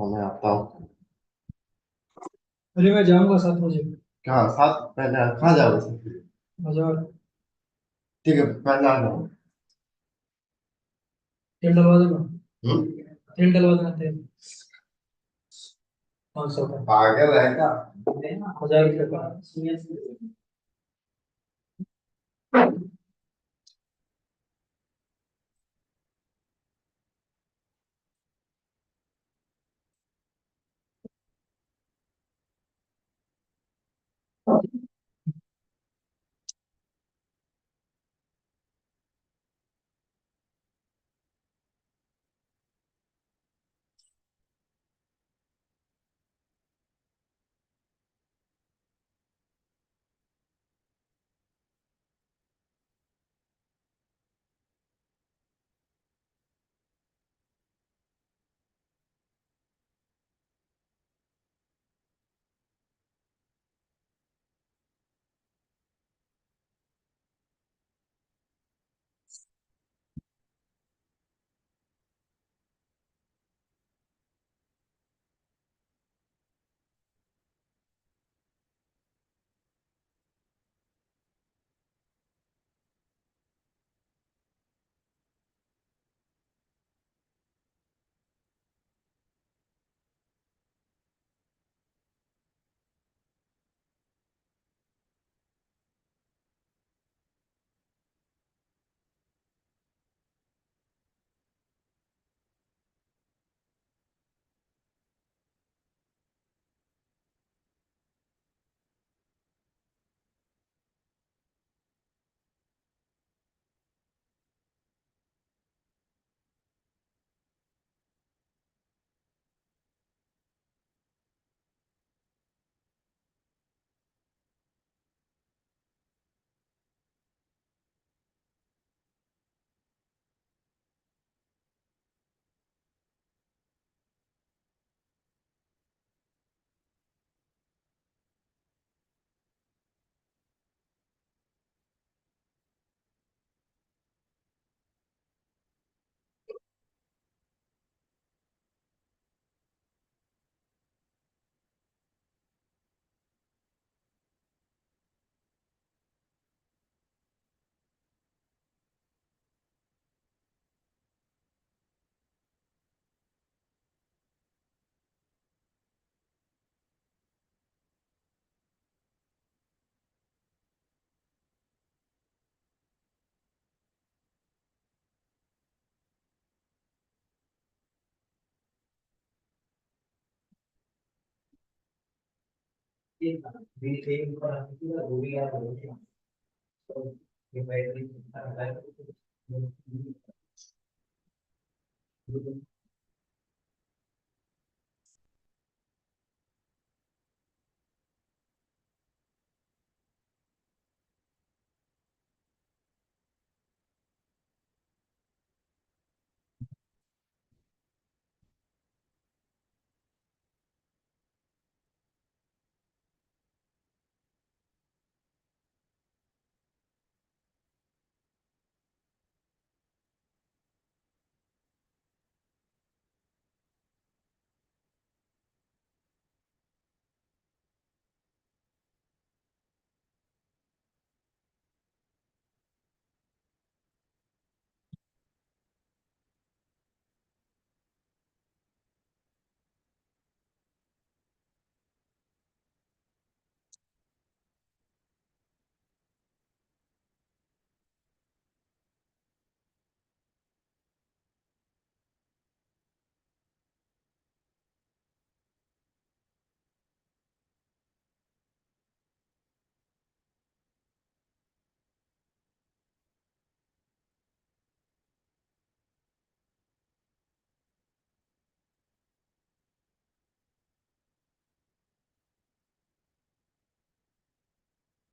मैं आता हूँ। अरे मैं जाऊंगा 7 बजे। कहाँ साथ पहले कहाँ जाओगे? बाजार। ठीक है पहले आ जाओ। तेल डलवा देना। हम्म। तेल डलवा देना तेल। 500 का। पागल है क्या? 1000 रुपये का।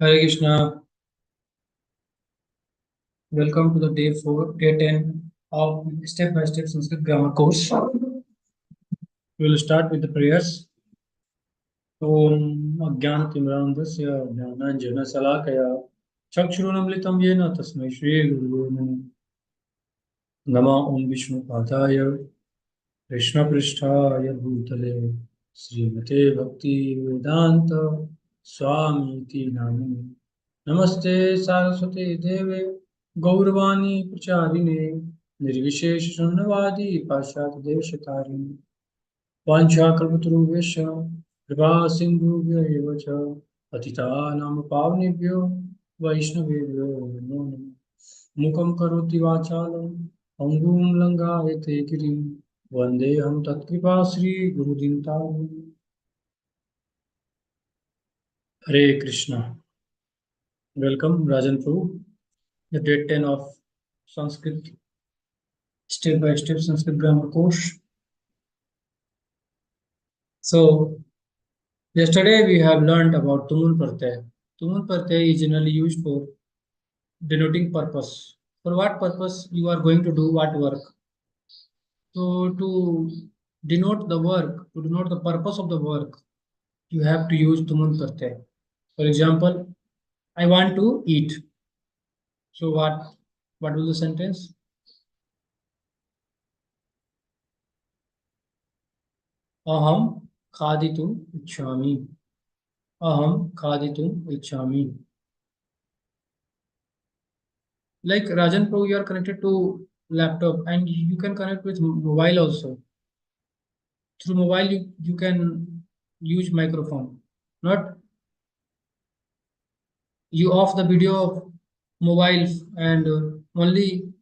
Hare Krishna. Welcome to the day 10 of step by step Sanskrit grammar course. We will start with the prayers. ओम अज्ञानतिमिरान्धस्य ज्ञानाञ्जनशलाकया चक्षुरुन्मिलितं येन तस्मै श्रीगुरुवे नमः। नमः ओम विष्णुपादाय कृष्णपृष्ठाय भूतले श्रीमते भक्तिवेदान्त स्वामीति नामिने नमस्ते सारस्वते देवे गौरवाणी प्रचारिणे निर्विशेष शून्यवादी पाश्चात्यदेशतारिणे वाञ्छाकल्पतरुभ्यश्च कृपा सिन्धुभ्य एव च पतितानां पावनेभ्यो वैष्णवेभ्यो नमो नमः मुखं करोति वाचालं पङ्गुं लङ्घयते गिरिं वन्देऽहं तत्कृपा श्रीगुरुदीनताम् Hare Krishna welcome Rajan Prabhu the day 10 of Sanskrit step by step Sanskrit grammar course. So yesterday we have learned about tumun pratyay. Tumun pratyay is generally used for denoting purpose. For what purpose you are going to do what work. So to denote the work, to denote the purpose of the work, you have to use tumun pratyay. For example, I want to eat. So what will the sentence? Aham khaditum ichhami. Aham khaditum ichhami. Like Rajan Pro, you are connected to laptop and you can connect with mobile also. Through mobile, you can use microphone. Not you off the video of mobile and only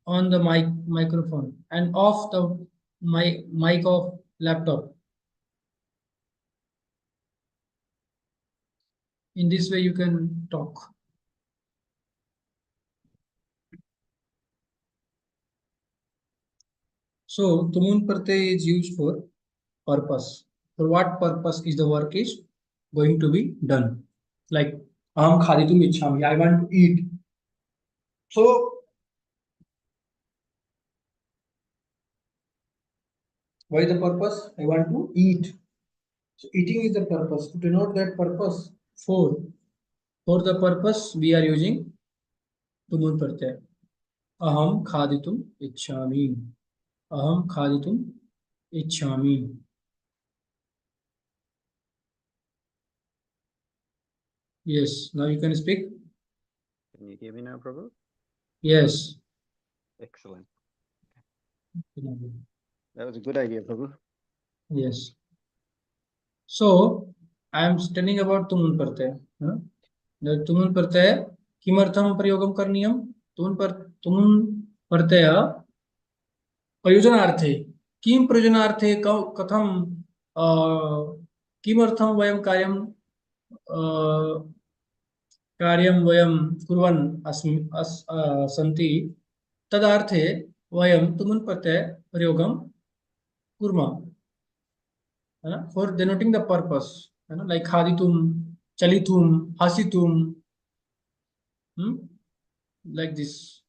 on the microphone and off the mic of laptop. In this way, you can talk. So tumun pratyay is used for purpose. For what purpose is the work is going to be done? Like aham khaditum ichhami. I want to eat. So why the purpose? I want to eat. So eating is the purpose. To denote that purpose, for the purpose we are using tumun pratyay. Aham khaditum ichhami. Aham khaditum ichhami. Yes, now you can speak. Can you hear me now, Prabhu? Yes. Excellent. That was a good idea, Prabhu. Yes. So I am telling about tumun pratyay. The tumun pratyay किमर्थं प्रयोगं करणीयं तुमुन् प्रत्यय प्रयोजनार्थे किं प्रयोजनार्थे कथं किमर्थं वयं कार्यं वयं कुर्वन् सन्ति तदर्थे वयं तुमुन् प्रत्यय प्रयोगं कुर्मः for denoting the purpose like khaditum chalitum hasitum like this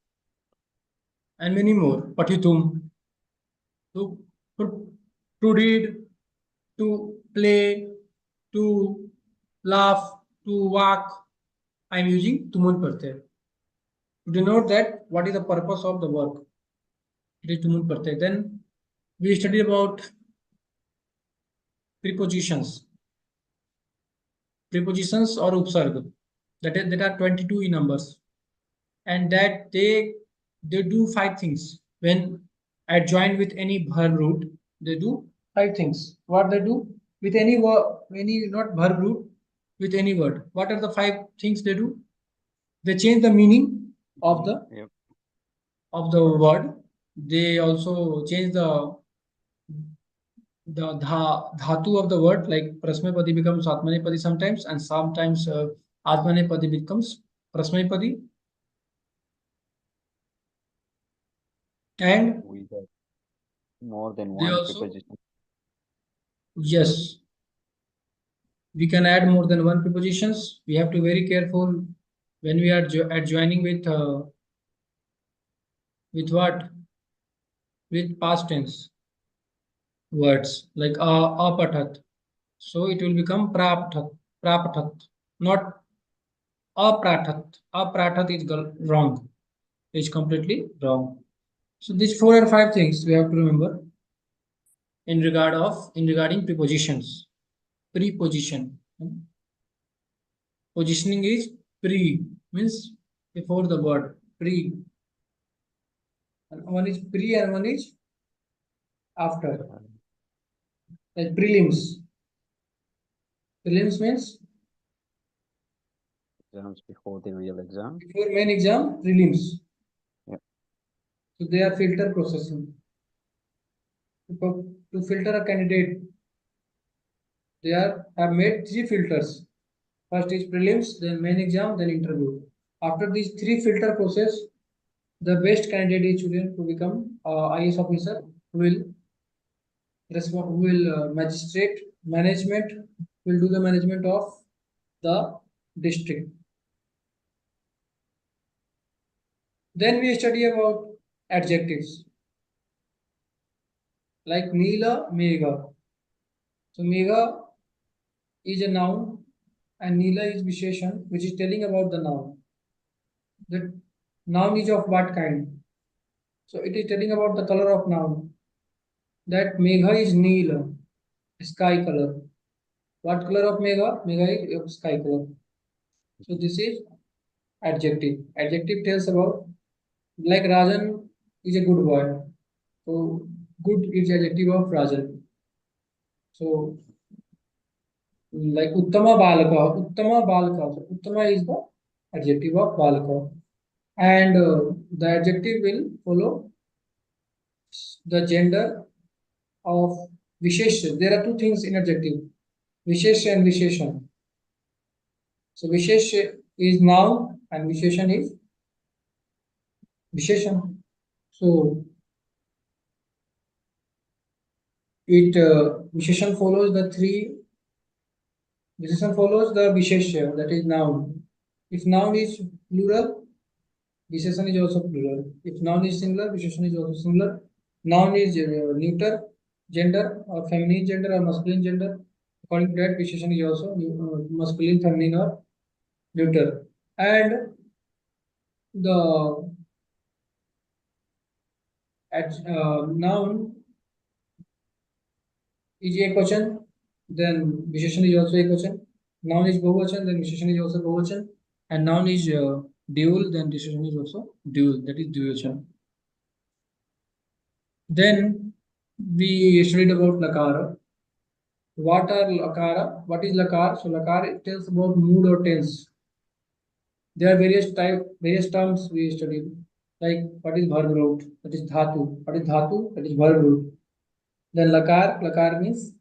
and many more patitum to to read to play to laugh to walk. I am using tumun pratyay to denote that what is the purpose of the work. It is tumun pratyay. Then we studied about prepositions or upsarga that are 22 in numbers and that they do five things when adjoined with any verb root. They do five things. What they do with any word, any not verb root, with any word. What are the five things they do? They change the meaning of the word. They also change the dhatu of the word, like prasmapadi becomes atmanepadi sometimes, and sometimes atmanepadi becomes prasmapadi. And We have more than they one also, preposition. yes, we can add more than one prepositions. We have to be very careful when we are adjoining with what? With past tense words like apathat. So it will become prapathat, not aprathat. Aprathat is wrong. It's completely wrong. So these four or five things we have to remember. in regarding prepositions. Preposition. Positioning is pre, means before the word. Pre. And one is pre and one is after. Like prelims. Prelims means Exams before the real exam. before main exam, prelims. Yep. So they are filter processing. To filter a candidate, they have made three filters. First is prelims, then main exam, then interview. After these three filter process, the best candidate is chosen to become IAS officer, who will magistrate management, will do the management of the district. Then we study about adjectives like Neela, Mega. So Mega is a noun and Neela is Visheshan, which is telling about the noun. The noun is of what kind? So it is telling about the color of noun. That Megha is Neela, sky color. What color of Megha? Megha is of sky color. So this is adjective. Adjective tells about, like Rajan is a good boy. So good is adjective of Rajan. So like Uttama Balaka. Uttama Balaka. So Uttama is the adjective of Balaka. And the adjective will follow the gender of Vishesha. There are two things in adjective, Vishesha and Visheshan. So Vishesha is noun and Visheshan is Visheshan. So it Visheshan follows the three. Visheshan follows the Vishesha, that is noun. If noun is plural, Visheshan is also plural. If noun is singular, Visheshan is also singular. Noun is neuter gender or feminine gender or masculine gender. According to that, Visheshan is also masculine, feminine, or neuter. And the noun is ekvachan, then Visheshan is also ekvachan. Noun is bahuvachan, then Visheshan is also bahuvachan. And noun is dual, then Visheshan is also dual, that is dvivachan. Then we studied about lakara. What are lakara? What is lakar? So lakar, it tells about mood or tense. There are various terms we studied. Like what is verb root? That is dhatu. What is dhatu? That is verb root. Then lakar means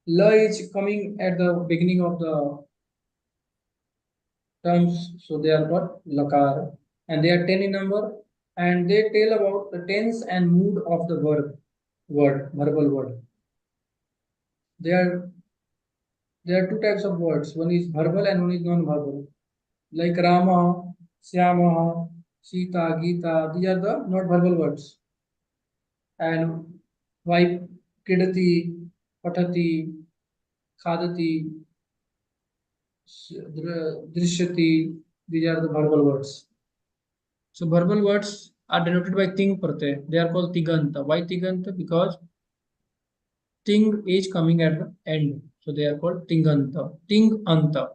la is coming at the beginning of the terms, so they are called lakar, and they are 10 in number, and they tell about the tense and mood of the verbal word. There are two types of words. One is verbal and one is non-verbal. Like Rama, Syama, Sita, Gita. These are the not verbal words. And Vai, Kidati, Patati, Khadati, Drishyati. These are the verbal words. So verbal words are denoted by ting pratyay. They are called tiganta. Why tiganta? Because ting is coming at the end. So they are called tinganta. Tinganta.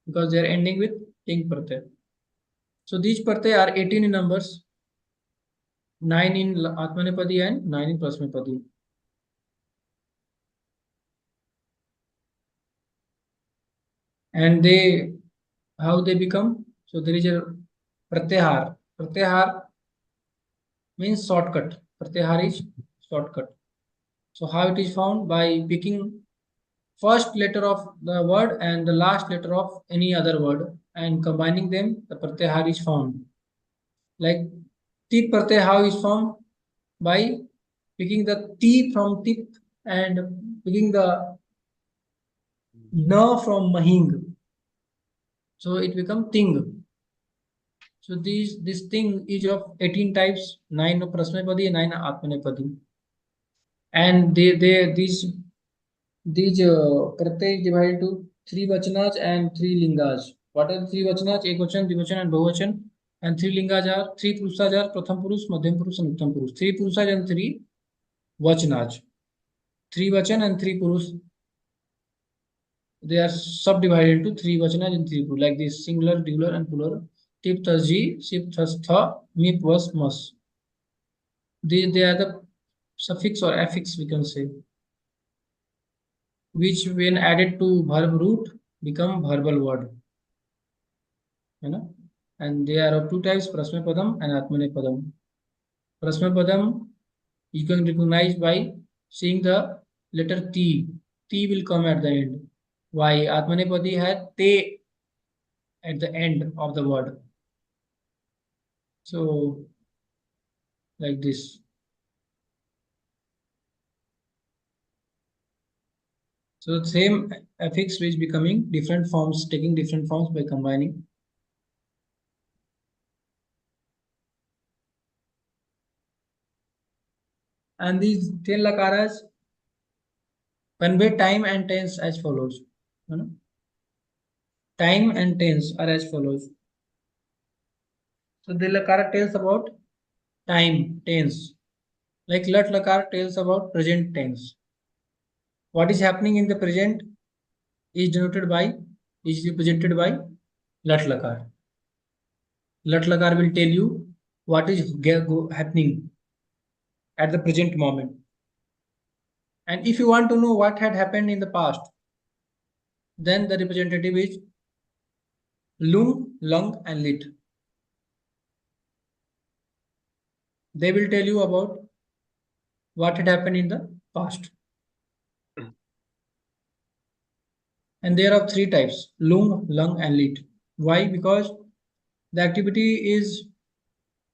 Because they are ending with ting pratyay. So these pratyay are 18 in numbers, 9 in Atmanepadi and 9 in Prasmepadi. And how they become? So there is a pratyahar. Pratyahar means shortcut. Pratyahar is shortcut. So how it is found? By picking first letter of the word and the last letter of any other word and combining them, the pratyahar is found. Like tip pratyay, how is formed? By picking the T from tip and picking the na from mahing. So it becomes ting. So this thing is of 18 types, 9 of Prasmepadi and 9 of Atmanepadi. And these pratyay is divided to 3 vachanas and 3 lingas. What are the 3 vachanas? Ekvachan, Dvivachan and Bahuvachan. And 3 lingas are 3 purusas are Pratham Purus, Madhyam Purus and Uttam Purus. 3 purusas and 3 vachanas. Trivachan and three Purus. They are subdivided into three Vachanas and three Purus, like this: singular, dual, and plural. Tip thus G, sip thus tha, mip was mus. They are the suffix or affix, we can say, which when added to verb root become verbal word. You know, and they are of two types: Prasmapadam and Atmanepadam. Prasmapadam you can recognize by seeing the letter T. T will come at the end. Why? Atmanepadi had te at the end of the word. So, like this. So, the same affix which becoming different forms, taking different forms by combining. And these 10 lakaras convey time and tense as follows. You know? Time and tense are as follows. So, the lakara tells about time, tense. Like lat lakar tells about present tense. What is happening in the present is represented by lat lakar. Lat lakar will tell you what is happening at the present moment. And if you want to know what had happened in the past, then the representative is lung, lung, and lit. They will tell you about what had happened in the past. And there are three types: lung, lung, and lit. Why? Because the activity is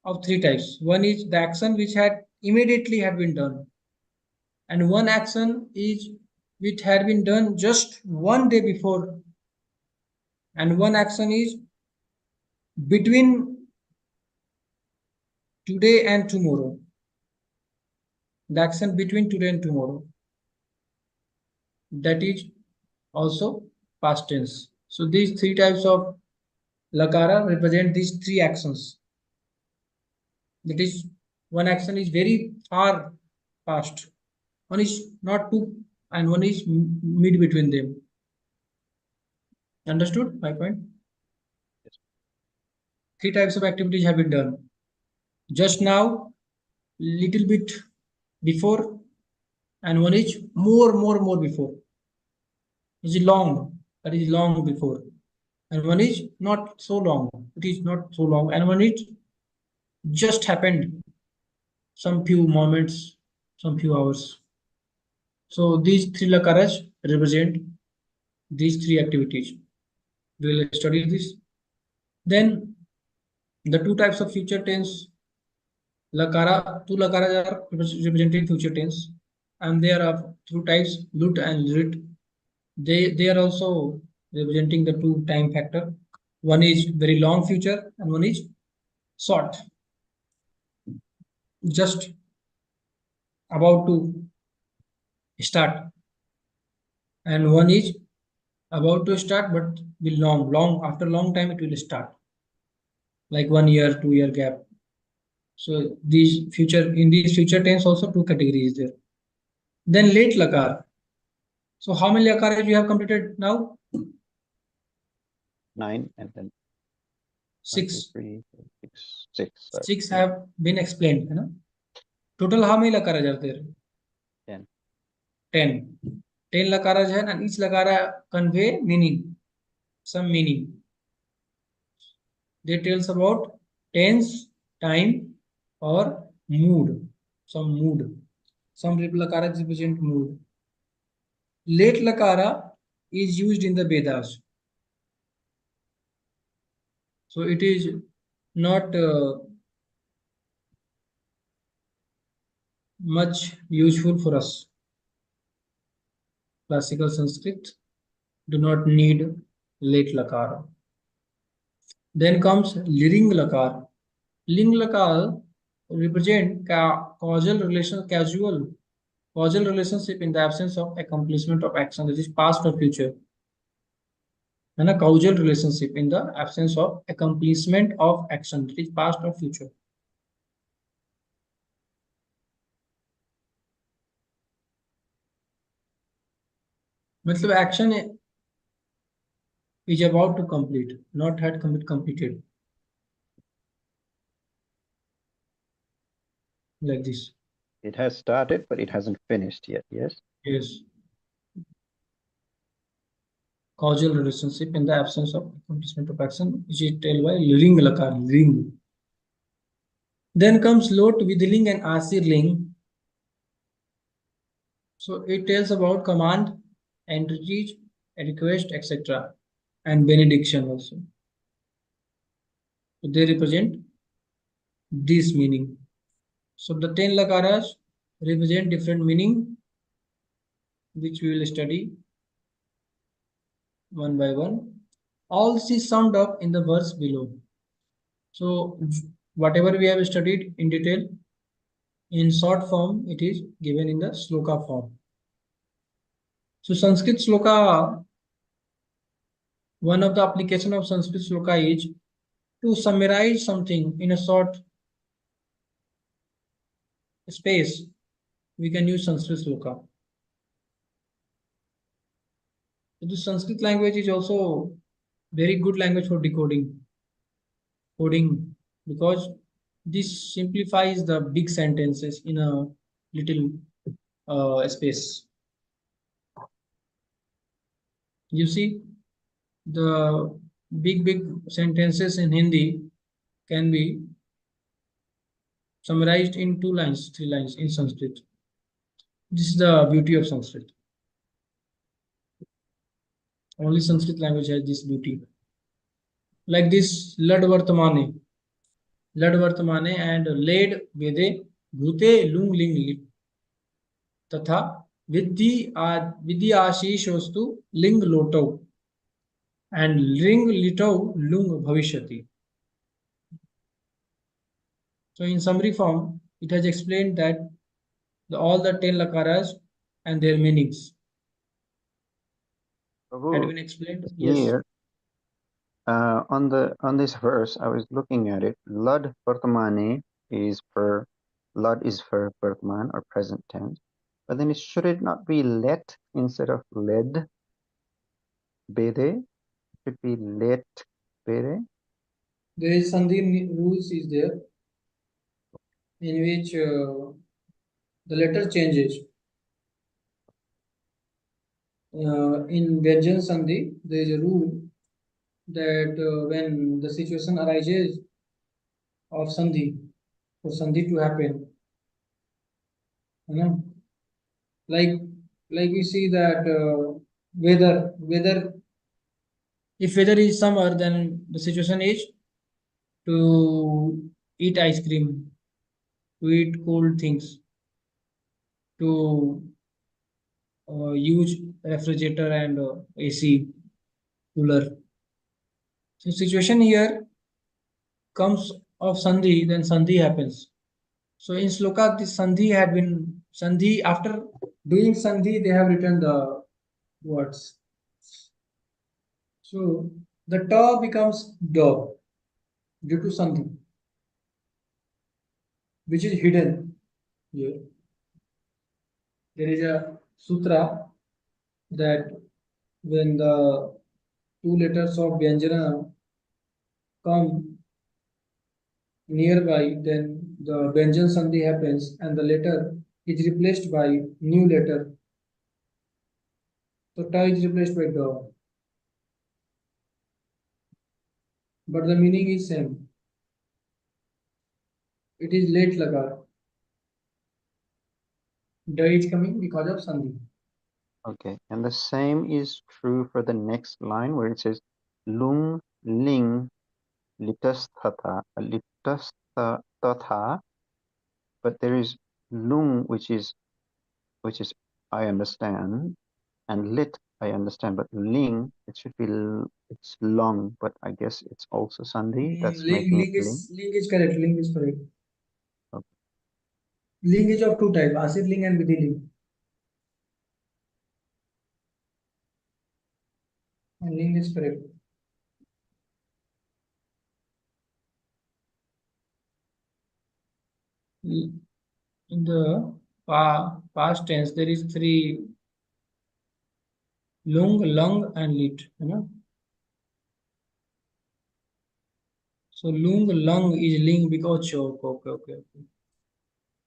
of three types. One is the action which had immediately had been done, and one action is which had been done just one day before, and one action is between today and tomorrow. The action between today and tomorrow, that is also past tense. So these three types of lakara represent these three actions. That is, one action is very far past, one is not too, and one is mid between them. Understood my point? Three types of activities have been done. Just now, little bit before, and one is more before. It is long, that is long before. And one is not so long, it is not so long. And one is just happened some few moments, some few hours. So these three lakaras represent these three activities. We will study this. Then the two types of future tense lakara, two lakaras are representing future tense, and there are two types, lut and lit. They are also representing the two time factor. One is very long future and one is short, just about to start, and one is about to start but will long after long time it will start, like 1 year, 2 year gap. So these future, in these future tense also two categories there. Then late lakar. So how many lakaras you have completed now? 9 and then 1, 2, Six. 3, 4, 6, 6. Six have been explained. You know? Total how many lakaras are there? 10. 10. 10 lakaras hai, and each lakara convey meaning, some meaning. They tells about tense, time, or mood, some mood. Some lakara represent mood. Late lakara is used in the Vedas. So it is not much useful for us. Classical Sanskrit do not need late lakara. Then comes Ling lakar. Ling lakar represent causal relationship in the absence of accomplishment of action, that is past or future. And a causal relationship in the absence of accomplishment of action, that is past or future. मतलब action is about to complete, not had completed. Like this. It has started, but it hasn't finished yet. Yes. Yes. Causal relationship in the absence of accomplishment of action, which is tell by ring lakar, ring. Then comes lot with ling and asir ling. So it tells about command, entreaty, request, etc. and benediction also. So they represent this meaning. So the 10 lakaras represent different meaning, which we will study one by one. All this is summed up in the verse below. So whatever we have studied in detail, in short form, it is given in the sloka form. So Sanskrit sloka, one of the application of Sanskrit sloka is to summarize something in a short space. We can use Sanskrit sloka. So the Sanskrit language is also very good language for decoding, coding, because this simplifies the big sentences in a little space. You see, the big sentences in Hindi can be summarized in 2 lines, 3 lines in Sanskrit. This is the beauty of Sanskrit. Only Sanskrit language has this beauty. Like this, lad vartamane and laid vede bhute lung ling तथा विधि आशीषोस्तु लिंग लोटौ and ling litau lung bhavishyati. So in summary form, it has explained that all the 10 lakaras and their meanings had Prabhu, been explained. Yes. here, on this verse, I was looking at it. Lud Vartamane is for Lud is for Vartaman or present tense. But then should it not be let instead of led? Bede? It should be let bede. There is Sandhi rules is there in which the letter changes. In Vyanjan Sandhi, there is a rule that when the situation arises of Sandhi, for Sandhi to happen, you know, like we see that weather, if weather is summer, then the situation is to eat ice cream, to eat cold things, to use refrigerator and AC, cooler. So situation here comes of Sandhi, then Sandhi happens. So in Sloka, this Sandhi had been Sandhi. After doing Sandhi, they have written the words. So the ta becomes da due to Sandhi, which is hidden here. There is a sutra that when the 2 letters of Vyanjana come nearby, then the Vyanjan Sandhi happens and the letter is replaced by new letter. So ta is replaced by da. But the meaning is same. It is late lagar. Da is coming because of Sandhi. Okay, and the same is true for the next line where it says lung ling litasthatha litasthatha, but there is lung which is I understand, and lit I understand, but ling it should be it's long, but I guess it's also Sandhi that's making it ling. Ling is correct. Ling is correct. Okay. Ling is of 2 types, Asir ling and Vidhi ling. And ling is correct. In the past tense, there is 3 Lung, lung and lit, है ना? So lung is ling because okay.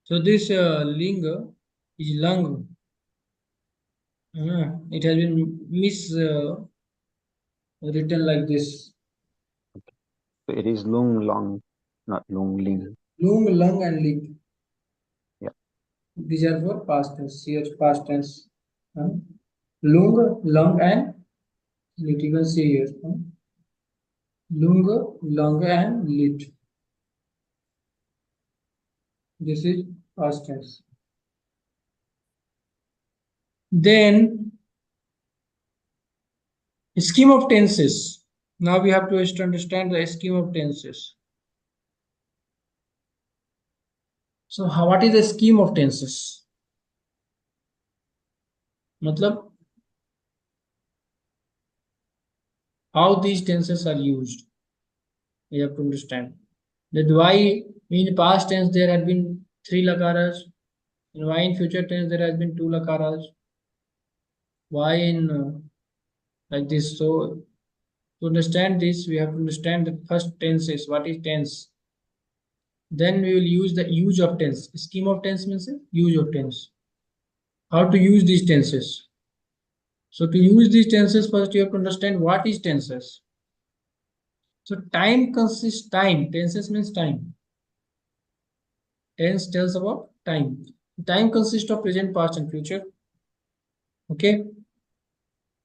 So this ling is lung. It has been written like this. So it is lung long, not lung ling. Lung, lung and ling. Yeah. These are for past tense. Here past tense. Lung, lung and lit. You can see here. Lung, lung and lit. This is past tense. Then scheme of tenses. Now we have to understand the scheme of tenses. So what is the scheme of tenses? मतलब how these tenses are used. You have to understand that why in past tense there had been 3 lakaras, and why in future tense there has been 2 lakaras. Why in like this? So to understand this, we have to understand the first tenses. What is tense? Then we will use the use of tense. Scheme of tense means use of tense. How to use these tenses? So to use these tenses, first you have to understand what is tenses. So time consists time. Tenses means time. Tense tells about time. Time consists of present, past, and future. Okay.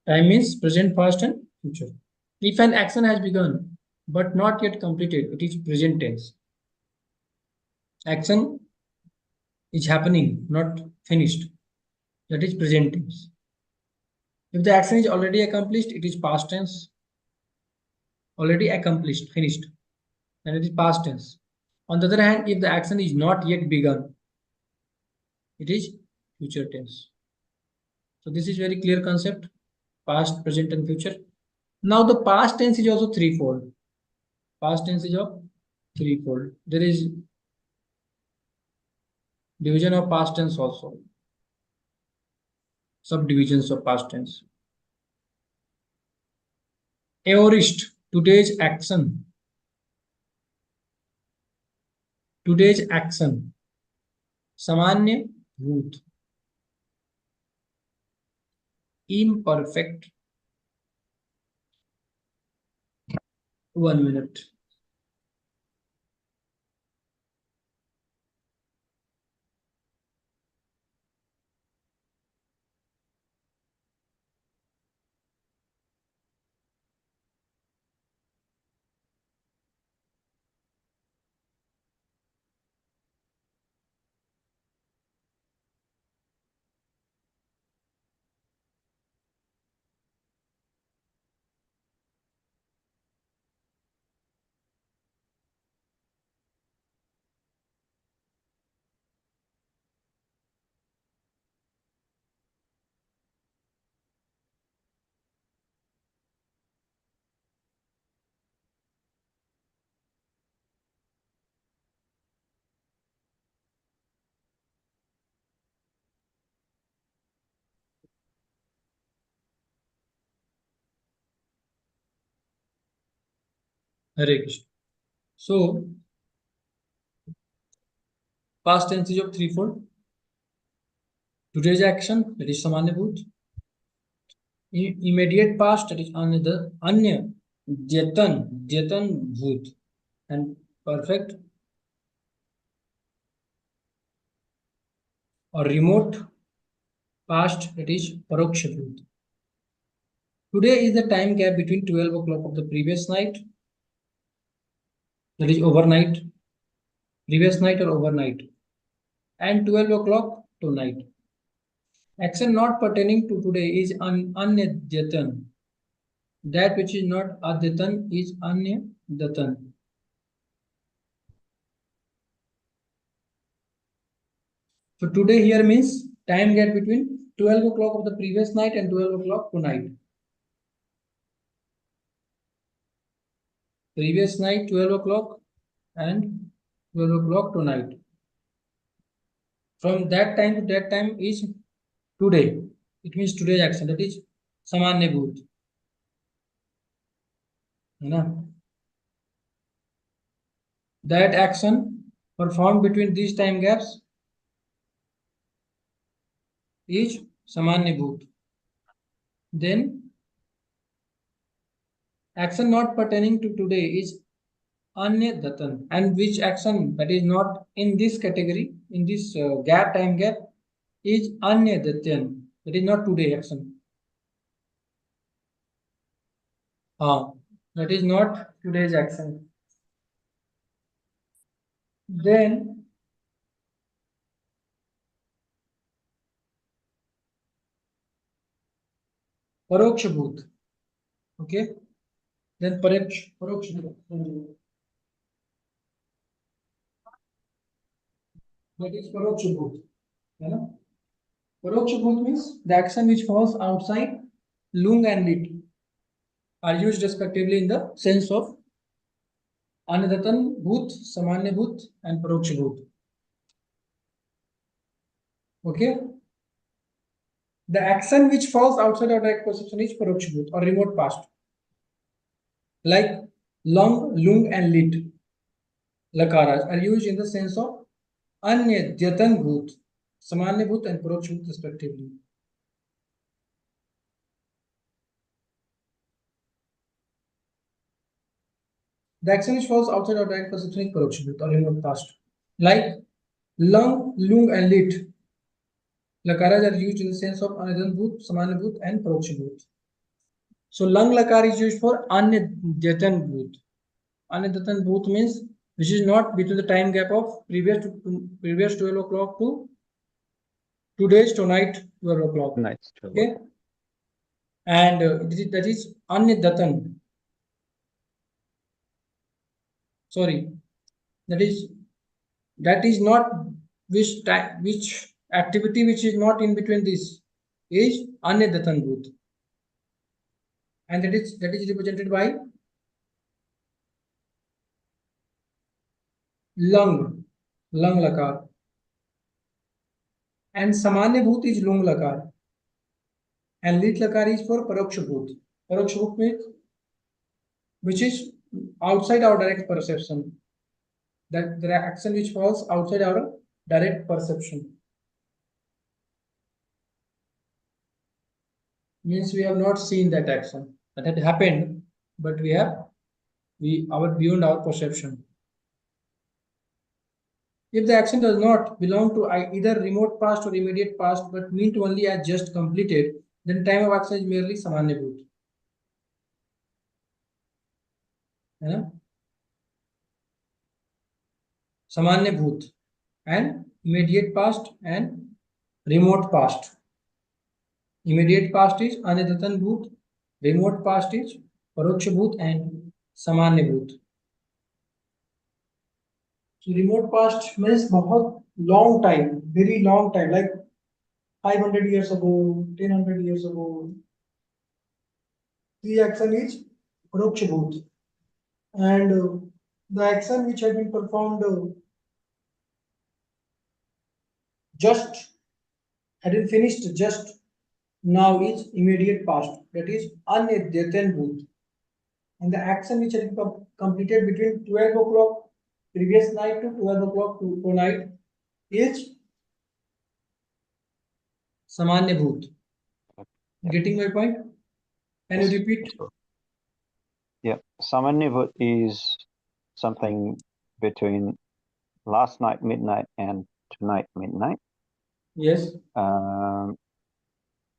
Time means present, past, and future. If an action has begun but not yet completed, it is present tense. Action is happening, not finished. That is present tense. If the action is already accomplished, it is past tense. Already accomplished, finished, and it is past tense. On the other hand, if the action is not yet begun, it is future tense. So this is very clear concept, past, present, and future. Now the past tense is also threefold. Past tense is of threefold. There is division of past tense also. Subdivisions of past tense. Aorist, today's action. Today's action. सामान्य भूत. Imperfect. 1 minute. Hare Krishna. So, past tense is of threefold. Today's action, that is सामान्य भूत. Immediate past, that is अन्य द्यतन भूत. And perfect or remote past, that is paroksha bhut. Today is the time gap between 12 o'clock of the previous night, that is overnight, previous night or overnight, and 12 o'clock tonight. Action not pertaining to today is anyadhyatan. That which is not adyatan is anyadatan. So today here means time gap between 12 o'clock of the previous night and 12 o'clock tonight. Previous night 12 o'clock and 12 o'clock tonight. From that time to that time is today. It means today's action, that is सामान्य भूत, है ना? That action performed between these time gaps is सामान्य भूत. Then action not pertaining to today is Anyadatan, and which action that is not in this category, in this time gap, is Anyadatan, that is not today action. That is not today's action. Then Paroksha Bhut. Okay. Then Paroksha Bhut. That is Paroksha Bhut. You know? Paroksha Bhut means the action which falls outside lung and lit are used respectively in the sense of Anadatan Bhut, Samanya Bhut, and Paroksha Bhut. Okay. The action which falls outside our direct perception is Paroksha Bhut or remote past. Like lung, lung, and lit lakaras are used in the sense of Anyadatan Bhut, Samanya Bhut, and Paroksha Bhut respectively. The action which falls outside our direct perception is Paroksha Bhut or remote past. Like lung, lung, and lit lakaras are used in the sense of Anyadatan Bhut, Samanya Bhut, and Paroksha Bhut. So lung lakar is used for Anyadatan Bhut. Anyadatan Bhut means which is not between the time gap of previous 12 o'clock to today's tonight 12 o'clock. Nice. Okay. And that is Anyadatan. Sorry, that is not which activity which is not in between this is Anyadatan Bhut. And that is represented by lung lakar, and Samanya Bhut is lung lakar, and lit lakar is for Paroksha Bhut. Paroksha Bhut means which is outside our direct perception, that the action which falls outside our direct perception. Means we have not seen that action that had happened, but beyond our perception. If the action does not belong to either remote past or immediate past, but mean to only as just completed, then time of action is merely Samanya Bhut. Samanya Bhut and immediate past and remote past. Immediate past is Anyadatan Bhut, remote past is Paroksha Bhut and Samanya Bhut. So remote past means बहुत long time, very long time, like 500 years ago, 1000 years ago. The action is Paroksha Bhut, and the action which had been performed just had been finished just now is immediate past, that is Anyadatan Bhut, and the action which had been completed between 12 o'clock previous night to 12 o'clock tonight is Samanya Bhut. Getting my point? Can you repeat? Yeah, Samanya Bhut is something between last night midnight and tonight midnight. Yes.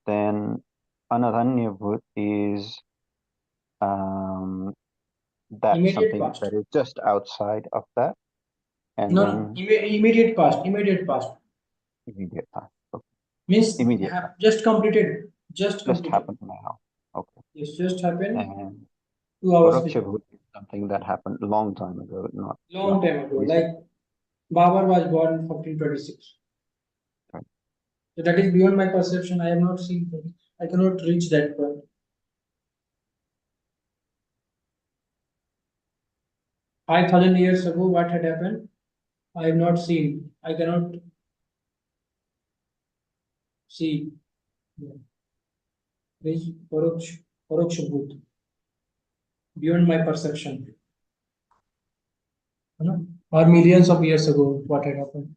Then Anadanya Bhut is that Immediate something past. that is just outside of that, and No, then immediate past. Immediate past immediate past. Okay. means Immediate past. just completed. Just happened now. Okay. Yes, just happened And 2 hours Paroksha ago. Bhut is something that happened a long time ago, not Long time ago. recent. Like Babar was born in 1426. Right. So that is beyond my perception. I have not seen that. I cannot reach that point. 5,000 years ago, what had happened? I have not seen. I cannot see. is Paroksha Bhut, beyond my perception. Or millions of years ago, what had happened?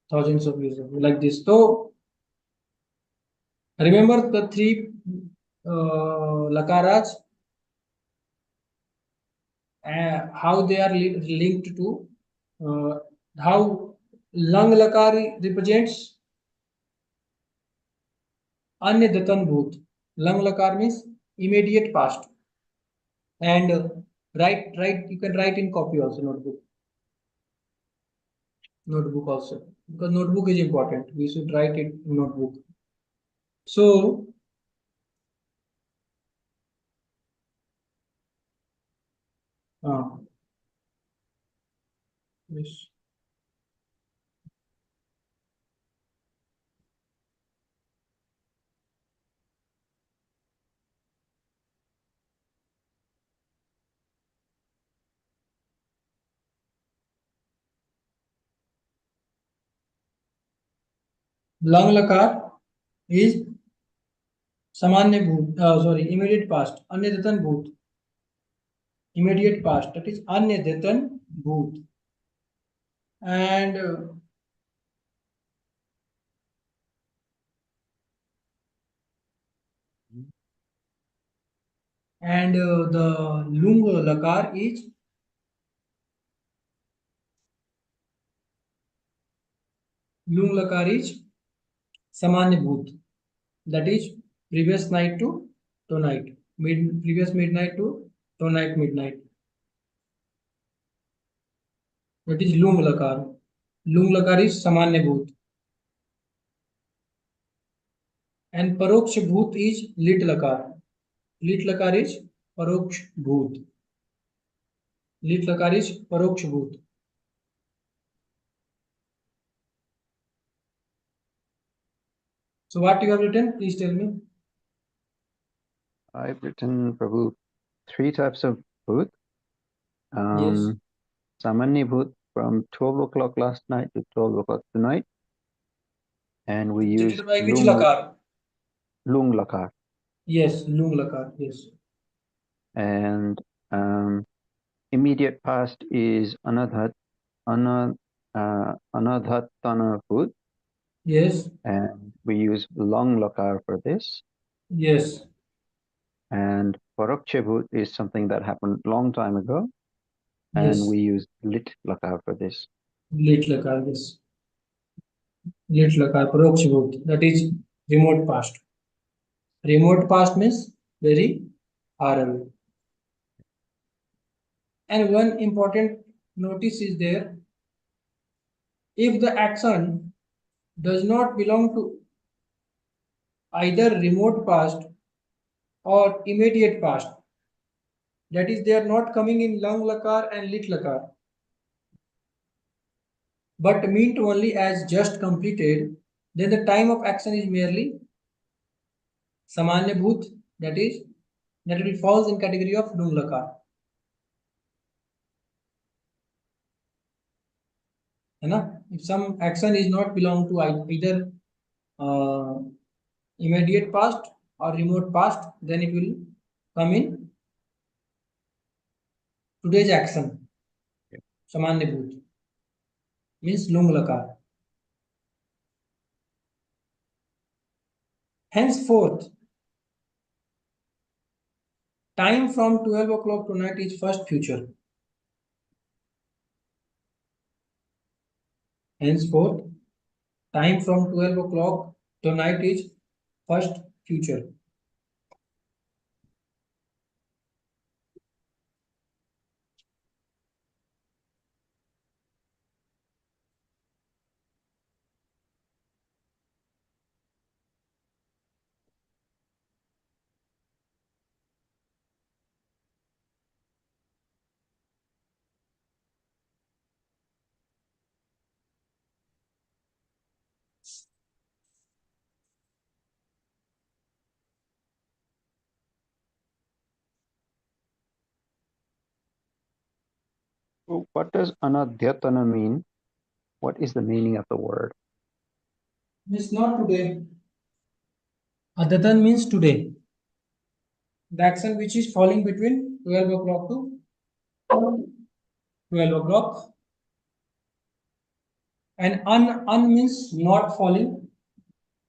Thousands of years ago, like this. So, remember the three lakaras, how they are linked to, how lang lakar represents Anya Datan Bhut. Lang lakar means immediate past. And write, you can write in copy also, notebook also, because notebook is important. We should write it in notebook. So, yes. Lang lakar is Samanya Bhut, sorry, immediate past. Anya Datan Bhut. Immediate past. That is Anya Datan Bhut. And the Lung lakar is Samanya Bhut. That is previous night to tonight. Previous midnight to tonight midnight. That is Lung lakar. Lung lakar is Samanya Bhut. And Paroksha Bhut is Lit lakar. Lit lakar is Paroksha Bhut. Lit lakar is Paroksha Bhut. So what you have written? Please tell me. I've written, Prabhu, 3 types of bhut. Yes. Samanya bhut from 12 o'clock last night to 12 o'clock tonight. And we use Stated by which lakar? lung lakar. Yes, Lung lakar. Yes. And immediate past is anadhatana bhut. Yes. And we use long lakar for this. Yes. And Paroksha bhut is something that happened long time ago. Yes. And we use lit lakar for this. Lit lakar. Yes. Lit lakar. Paroksha Bhut. That is remote past. Remote past means very far away. And one important notice is there. If the action does not belong to either remote past or immediate past, that is, they are not coming in Lang lakar and Lit lakar, but meant only as just completed, then the time of action is merely Samanya Bhut, that is, that it falls in category of Lung lakar. If some action is not belong to either immediate past or remote past, then it will come in today's action. Samanya Bhut means Lung lakar. Henceforth, time from 12 o'clock tonight is first future. Henceforth, time from 12 o'clock tonight is first future. So what does anadhyatana mean? What is the meaning of the word? It's not today. Adatan means today. The action which is falling between 12 o'clock to 12 o'clock. And un means not falling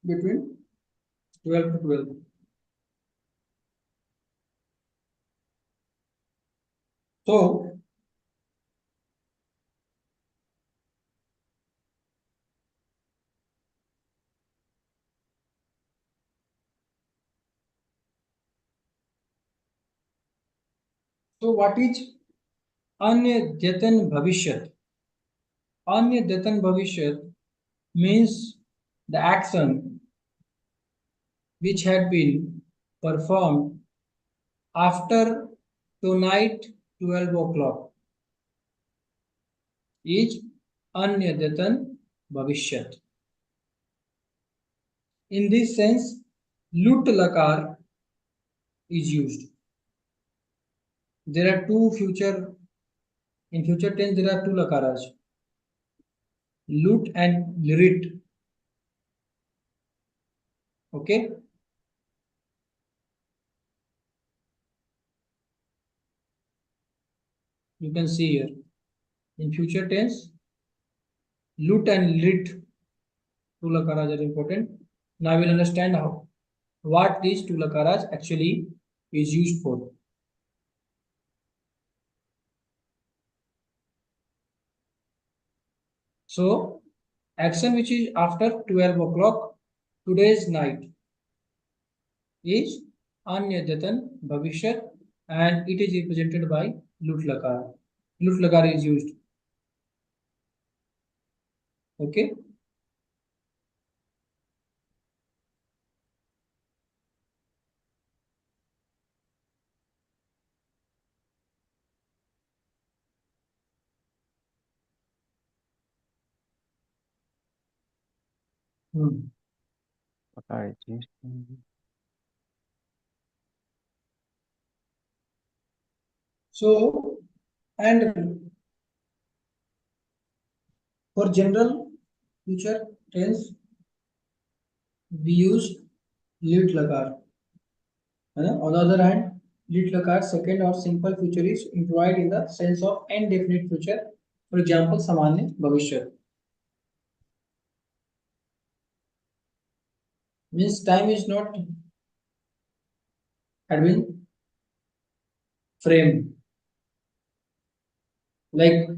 between 12 to 12. So what is Anyadatan Bhavishyat? Anyadatan Bhavishyat means the action which had been performed after tonight 12 o'clock is Anyadatan Bhavishyat. In this sense, lut lakar is used. There are two future, in future tense there are two lakaras, lut and lirit. Okay. You can see here. In future tense, lut and lirit, two lakaras are important. Now we'll understand how what these two lakaras actually is used for. So action which is after 12 o'clock today's night is Anyadatan Bhavishyat, and it is represented by lut lakar. Lut lakar is used. Okay. Lakar is used. So, and for general future tense, we use lit lakar. On the other hand, lit lakar second or simple future is employed in the sense of indefinite future. For example, samanya bhavishyat means time is not had been framed. Like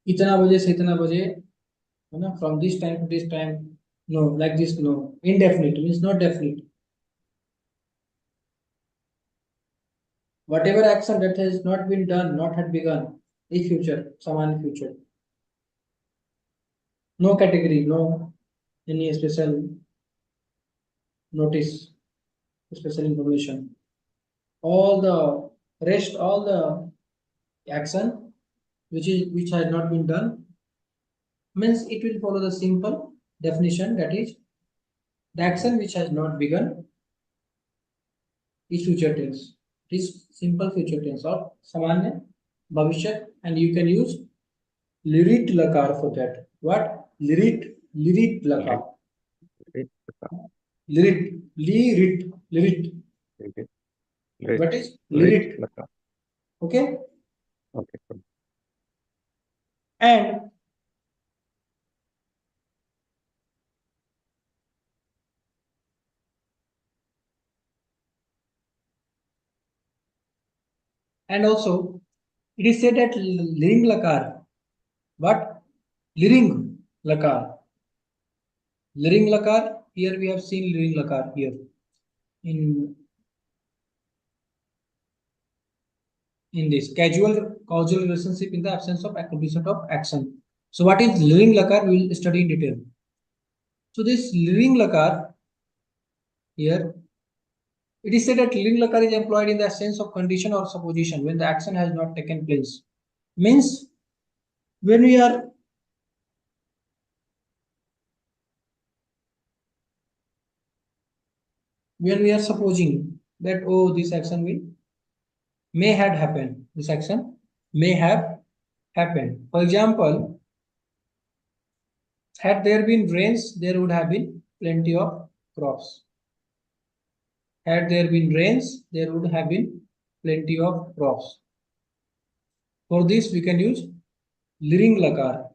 इतना बजे से इतना बजे, है ना? From this time to this time. No, like this no. Indefinite means not definite. Whatever action that has not been done, not had begun, is future, samanya future. No category, no any special notice, special information. All the rest, all the action which has not been done means it will follow the simple definition, that is the action which has not begun is future tense. It is simple future tense or samanya bhavishyat, and you can use lirit lakar for that. What? Lirit lakar. Lirit lakar. Lirit. Lirit. What is Lirit lirit? lakar. Okay. Okay. Good. And also it is said that liring lakar. What? Liring lakar. Liring lakar. Here we have seen liring lakar here in this casual causal relationship in the absence of accomplishment of action. So what is liring lakar? We will study in detail. So this liring lakar here, it is said that liring lakar is employed in the sense of condition or supposition when the action has not taken place. Means when we are supposing that oh this action may have happened, this action may have happened. For example, had there been rains, there would have been plenty of crops. Had there been rains, there would have been plenty of crops. For this, we can use liring lakar.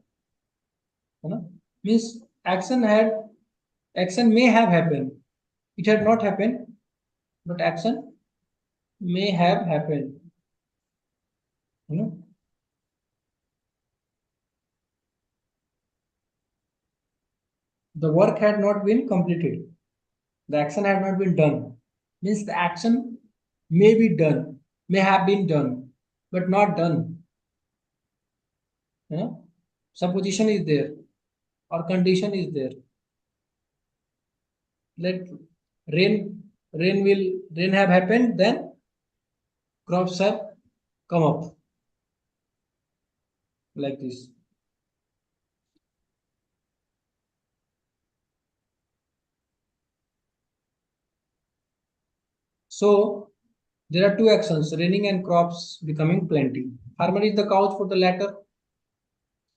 Means action may have happened. It had not happened, but action may have happened. The work had not been completed. The action had not been done. Means the action may be done, may have been done, but not done. Supposition is there or condition is there. Let rain have happened, then crops have come up like this. So there are two actions, raining and crops becoming plenty. Farmer is the cause for the latter.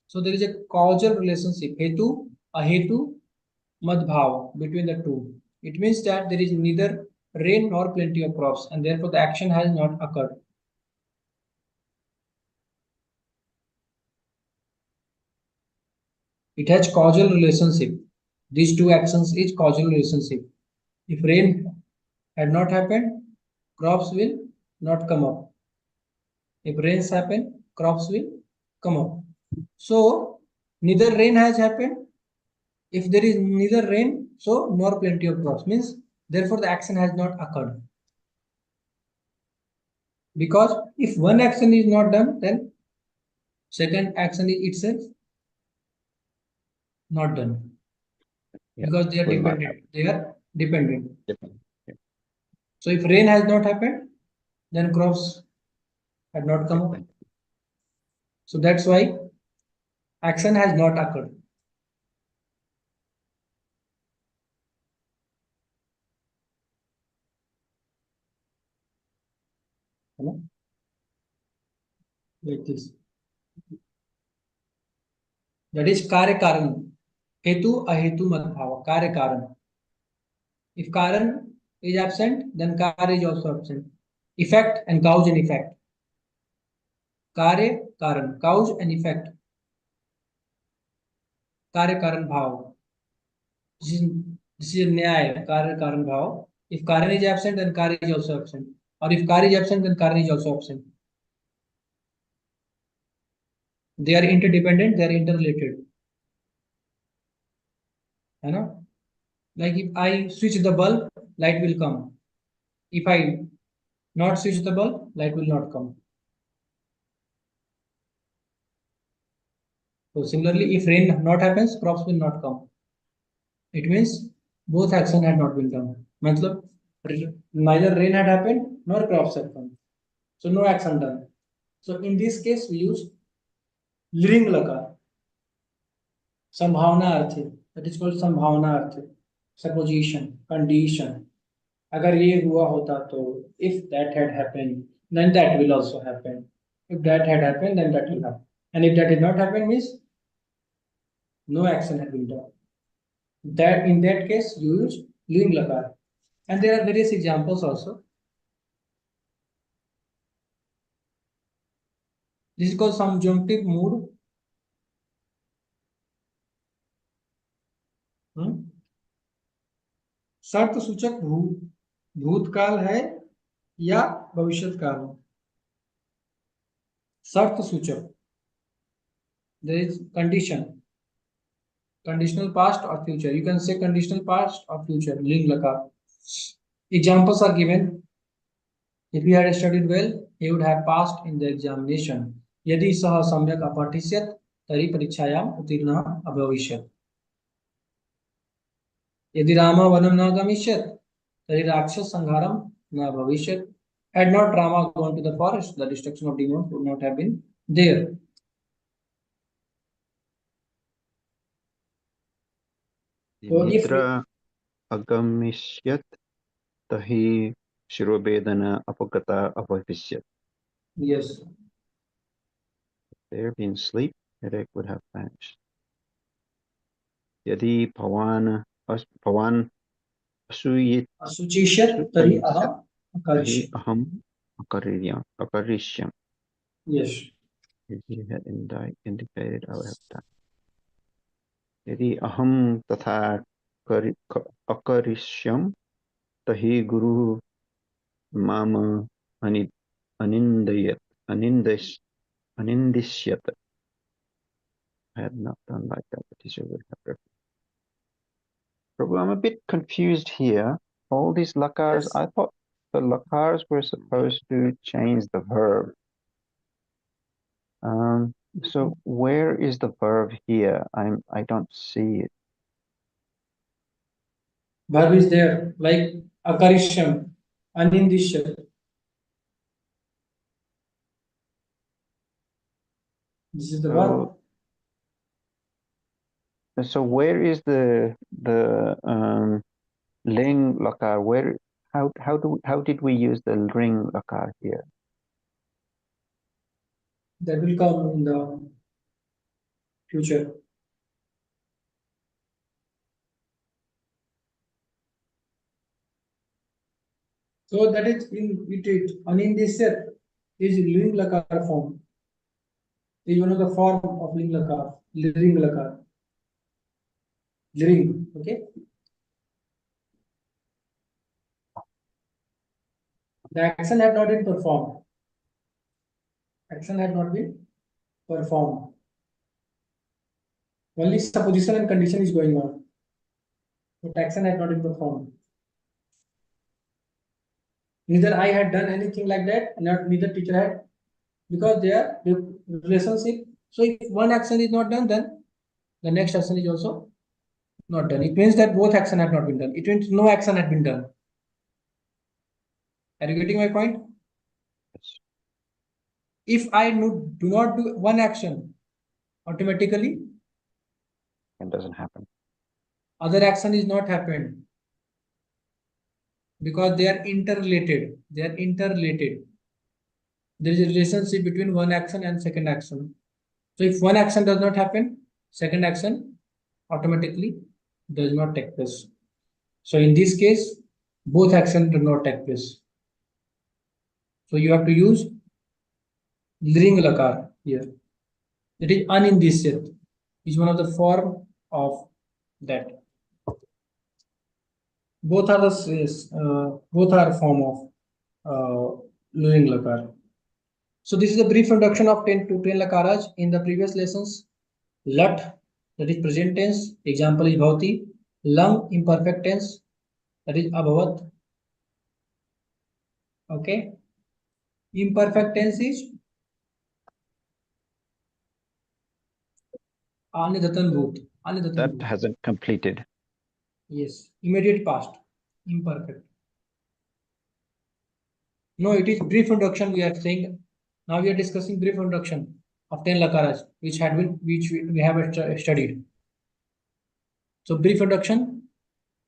So there is a causal relationship, hetu, ahetu, madbhav between the two. It means that there is neither rain nor plenty of crops, and therefore the action has not occurred. It has causal relationship. These two actions is causal relationship. If rain had not happened, crops will not come up. If rains happen, crops will come up. So neither rain has happened. If there is neither rain, so nor plenty of crops, means therefore the action has not occurred. Because if one action is not done, then second action is itself not done. Yeah, because they are will not dependent. They are dependent. happen. Yeah. So if rain has not happened, then crops had not come up. So that's why action has not occurred. Like this. That is karya karan. Hetu ahetu madbhava. Karya karan. If karan is absent, then karya is also absent. Effect and cause and effect. Karya karan. Cause and effect. Karya karan bhav. This is a nyaya. Karya karan bhav. If karan is absent, then karya is also absent. Or if karya is absent, then karan is also absent. They are interdependent, they are interrelated. You know, like if I switch the bulb, light will come. If I not switch the bulb, light will not come. So similarly, if rain not happens, crops will not come. It means both action had not been done. Matlab, neither rain had happened nor crops had come. So no action done. So in this case, we use liring lakar. संभावना अर्थ that is called संभावना अर्थ supposition condition अगर ये हुआ होता तो if that had happened then that will also happen if that had happened then that will happen and if that did not happen means no action had been done that in that case you use liring lakar and there are various examples also this is called subjunctive mood शर्त सूचक भूतकाल है या भविष्यत काल शर्त सूचक there is conditional past or future you can say conditional past or future लिंग लगा examples are given if he had studied well he would have passed in the examination यदि सः सम्यक् अपठिष्यत् तर्हि परीक्षायाम् उत्तीर्णः अभविष्यत् यदि रामः वनं न गमिष्यत् तर्हि राक्षससंहारं न भविष्यत् had not Rama gone to the forest the destruction of demons would not have been there so if निद्रा अगमिष्यत् तहि शिरोवेदना अपगता अभविष्यत्. yes There being sleep, headache would have vanished. यदि भवान् असूयित Asuchishyat tari aham तर्हि akarishyam. अहम् akarisyam. Yes. If he had indicated, I would have done. यदि अहं तथा अकरिष्यम तहि गुरु माम अनि अनिन्दयत अनिन्दिष्यत. I had not done like that. The teacher would have referred. Prabhu, I'm a bit confused here. All these lakars, Yes. I thought the lakars were supposed to change the verb. So where is the verb here? I don't see it. Verb is there, like akarishyam, anindishyat. This is the verb. So where is the ling lakar? Where how did we use the ring lakar here? That will come in the future. So that is in it. Anindishyat is ling lakar form. Is one of the form of ling lakar. Ling lakar. Ling. Okay. The action had not been performed. Action had not been performed. Only supposition and condition is going on. But action had not been performed. Neither I had done anything like that, neither teacher had, because they are relationship. So if one action is not done, then the next action is also not done. It means that both action had not been done. It means no action had been done. Are you getting my point? If I do not do one action, automatically It doesn't happen. other action is not happened, because they are interrelated. They are interrelated. There is a relationship between one action and second action. So if one action does not happen, second action automatically does not take place. So in this case, both actions do not take place. So you have to use ling lakar here. That is anindisyat, is one of the form of that. Both are both are form of ling lakar. So this is a brief introduction of 10 to 10 lakaras. In the previous lessons, lat, that is present tense, example is bhavati. Lang, imperfect tense, that is abhavat. Okay. Imperfect tense is anidatan bhut. Anidatan That bhut. hasn't completed. Yes. Immediate past. Imperfect. No, it is brief introduction we are saying. Now we are discussing brief introduction of 10 lakaras, which we have studied. So brief introduction.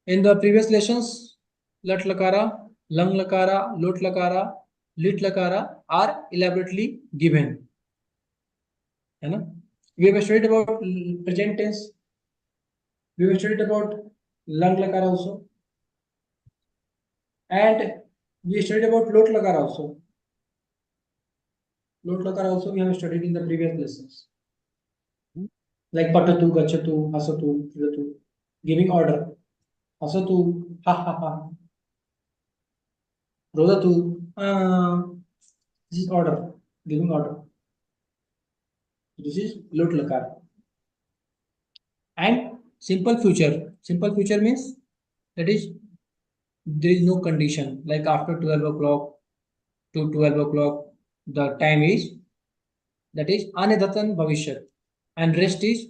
In the previous lessons, lat lakara, lang lakara, lot lakara, lit lakara are elaborately given. We have studied about present tense. We have studied about lang lakara also. And we studied about lot lakara also. Lot lakara also we have studied in the previous lessons. Like patatu, gachatu, hasatu, tiratu. Giving order. Hasatu, ha ha ha. Rodatu, this is order. Giving order. This is lot lakara. And simple future. Simple future means that is there is no condition, like after 12 o'clock to 12 o'clock the time is, that is anidatan bhavishyat, and rest is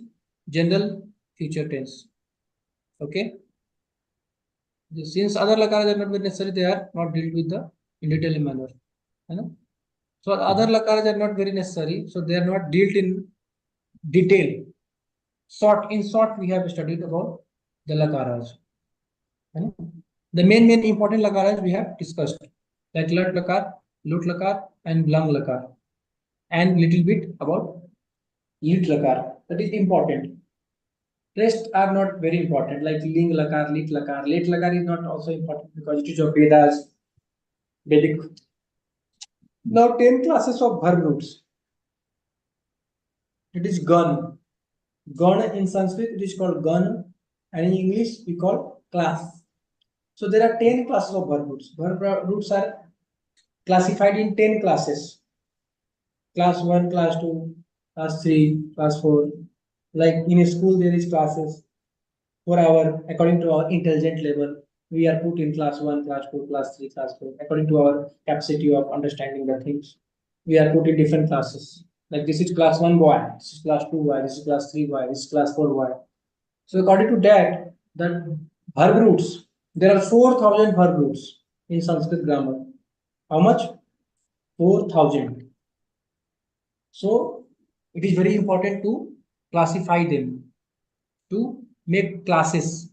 general future tense. Okay. Since other lakaras are not very necessary, they are not dealt with in detailed manner. So other lakaras are not very necessary, so they are not dealt in detail. In short, we have studied about the lakaras. The main important lakaras we have discussed, like lat lakar, lut lakar, and lang lakar, and little bit about lit lakar. That is important. Rest are not very important, like ling lakar, lit lakar. Lit lakar is not also important because it is of Vedas, Vedic. Now 10 classes of verb roots. It is gun. Gun in Sanskrit it is called gun, and in English we call class. So there are 10 classes of verb roots. Verb roots are classified in 10 classes. Class 1, class 2, class 3, class 4. Like in a school there is classes for our according to our intelligent level. We are put in class 1, class 2, class 3, class 4 according to our capacity of understanding the things. We are put in different classes. Like this is class 1 boy, this is class 2 boy, this is class 3 boy, this is class 4 boy. So according to that, the verb roots, there are 4,000 verb roots in Sanskrit grammar. How much? 4,000. So it is very important to classify them, to make classes.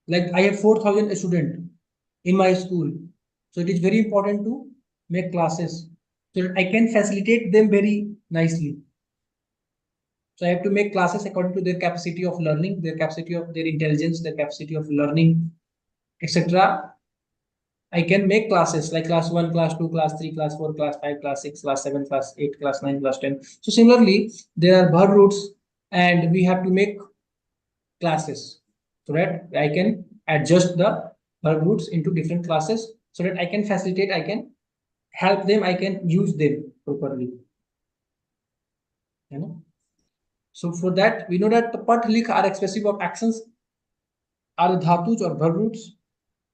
Like I have 4,000 students in my school. So it is very important to make classes so that I can facilitate them very nicely. So I have to make classes according to their capacity of learning, their capacity of their intelligence, their capacity of learning, etc. I can make classes like class 1, class 2, class 3, class 4, class 5, class 6, class 7, class 8, class 9, class 10. So similarly, there are verb roots and we have to make classes so that I can adjust the verb roots into different classes so that I can facilitate, I can help them, I can use them properly. You know? So for that, we know that the pat likh are expressive of actions, are the dhatus or verb roots.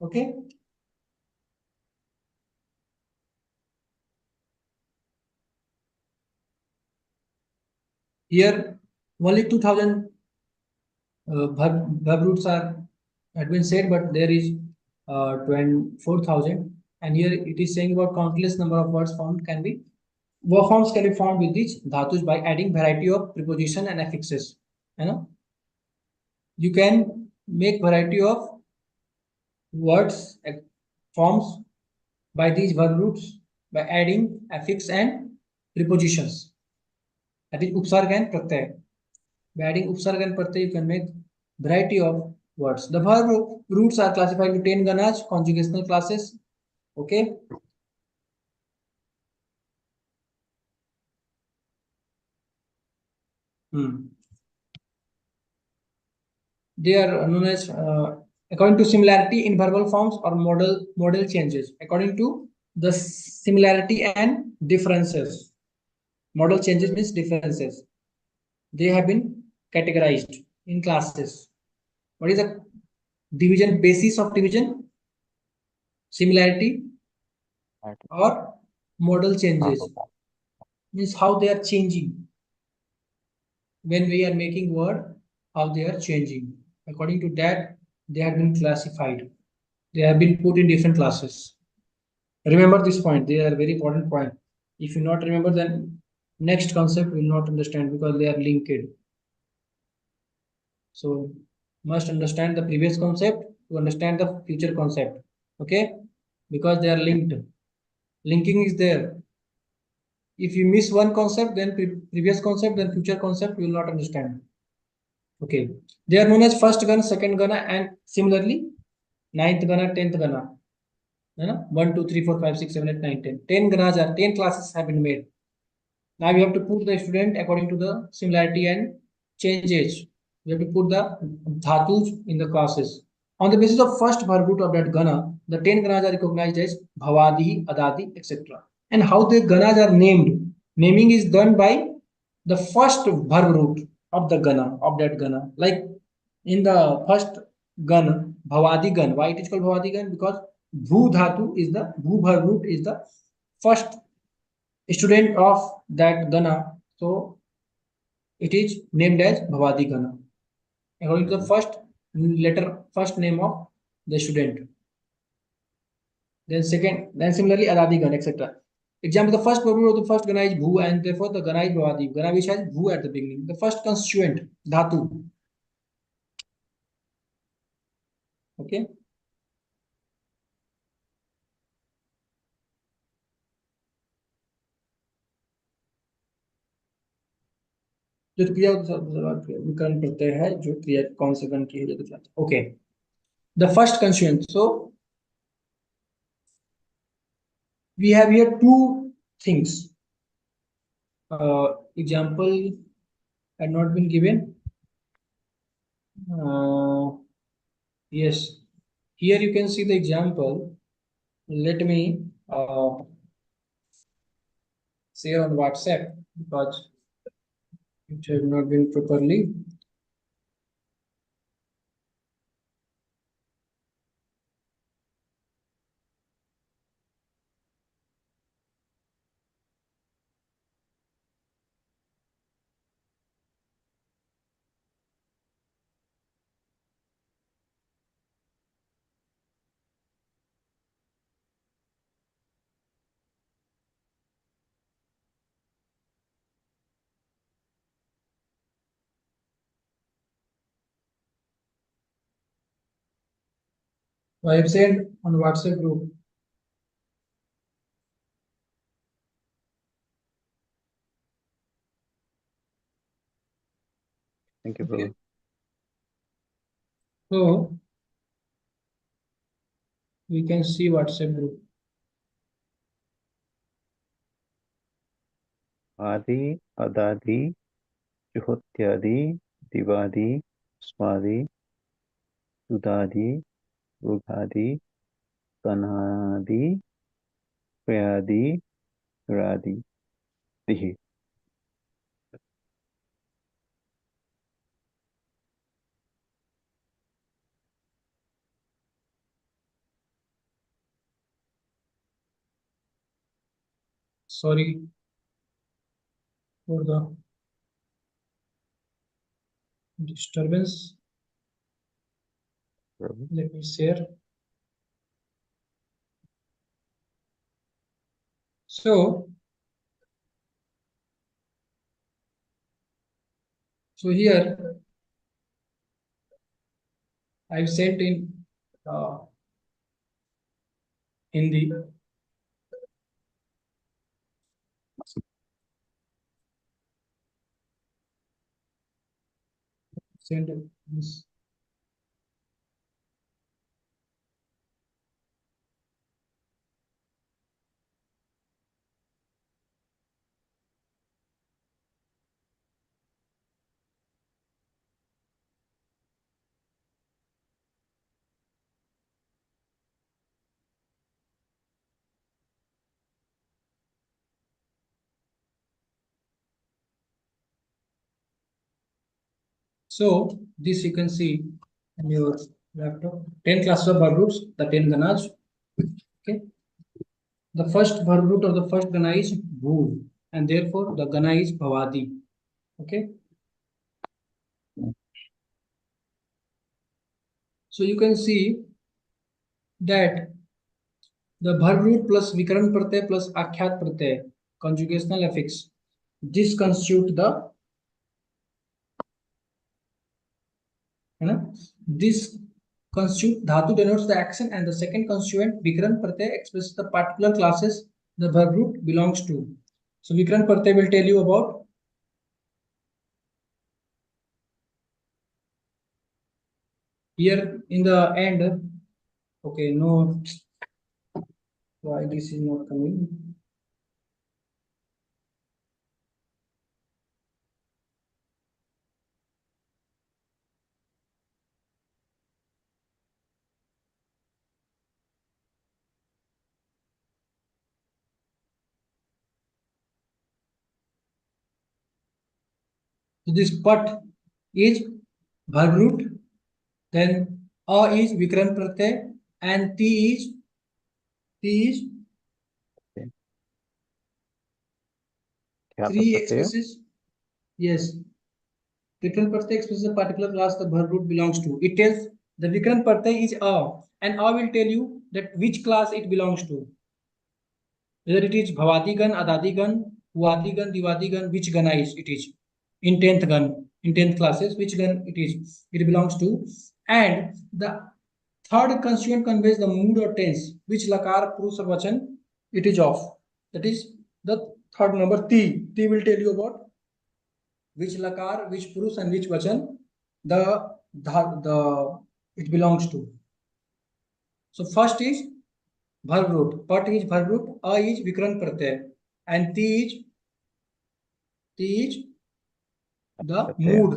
Okay. Here, only 2,000 verb roots are had been said, but there is 24,000. And here it is saying about countless number of words formed can be verb forms can be formed with these dhatus by adding variety of preposition and affixes. You know, you can make variety of words forms by these verb roots by adding affix and prepositions. That is upsarga and pratyaya. By adding upsarga and pratyaya, you can make variety of words. The verb roots are classified into 10 ganas, conjugational classes. Okay. They are known as according to similarity in verbal forms or model changes. According to the similarity and differences. Model changes means differences. They have been categorized in classes. What is the division basis of division? Similarity or model changes means how they are changing when we are making word, how they are changing. According to that, they have been classified. They have been put in different classes. Remember this point. They are very important point. If you not remember, then next concept will not understand because they are linked. So must understand the previous concept to understand the future concept. Okay, because they are linked. Linking is there. If you miss one concept, then previous concept, then future concept you will not understand. Okay, they are known as first gana, second gana, and similarly ninth gana, 10th gana. 1, 2, 3, 4, 5, 6, 7, 8, 9, 10. 10 ganas are 10 classes have been made. Now we have to put the student according to the similarity and changes. We have to put the dhatus in the classes. On the basis of first verb root of that gana, the 10 ganas are recognized as bhavadi, adadi, etc. And how the ganas are named? Naming is done by the first verb root of the gana, of that gana. Like in the first gana, bhavadi gan. Why it is called bhavadi gan? Because bhu dhatu is the bhu verb root is the first student of that gana. So it is named as bhavadi gana according to the first letter, first name of the student. Then second, then similarly adadi gana, etc. Example: the first verb of the first gana is bhu, and therefore the gana is bhavadi. Gana which has bhu at the beginning. The first constituent dhatu. Okay. जो क्रिया विकरण प्रत्यय है, जो क्रिया कौन से गण की है, okay. The first constituent, so we have here two things. Example had not been given. Yes, here you can see the example. Let me share on WhatsApp because it has not been properly. I have sent on WhatsApp group. Thank you, Okay. brother. So we can see WhatsApp group. आदि, अदादि, जुहोत्यादि, दिवादि, स्वादि, सुदादि, रुधादि, कनादि, क्रियादि, रादि, दिहि। Sorry for the disturbance. Let me share. So here I've sent in Hindi. Send this. So this you can see in your laptop. 10 classes of verb roots, the 10 ganas. Okay. The first verb root of the first gana is bhu, and therefore the gana is bhavadi. Okay. So you can see that the verb root plus vikaran pratyay plus akhyat pratyay, conjugational affix, this constitute the, this constitute dhatu denotes the action, and the second constituent vikaran pratyay expresses the particular classes the verb root belongs to. So vikaran pratyay will tell you about here in the end. Okay, no, why this is not coming? So this pat is verb root, then a is vikaran pratyay, and t is क्या three Pratyaya? expresses, yes, vikaran pratyay expresses a particular class the verb root belongs to. It tells the vikaran pratyay is a, and a will tell you that which class it belongs to. Whether it is bhavadigan, adadigan, huadigan, divadigan, which gana is it is in 10th gun, in 10th classes, which gun it is, it belongs to. And the third constituent conveys the mood or tense, which lakar, purus or vachan it is of. That is the third number. T will tell you about which lakar, which purush, and which vachan the it belongs to. So first is verb root. Pat is verb root. A is vikran pratyay, and T is the Pratyaya. mood.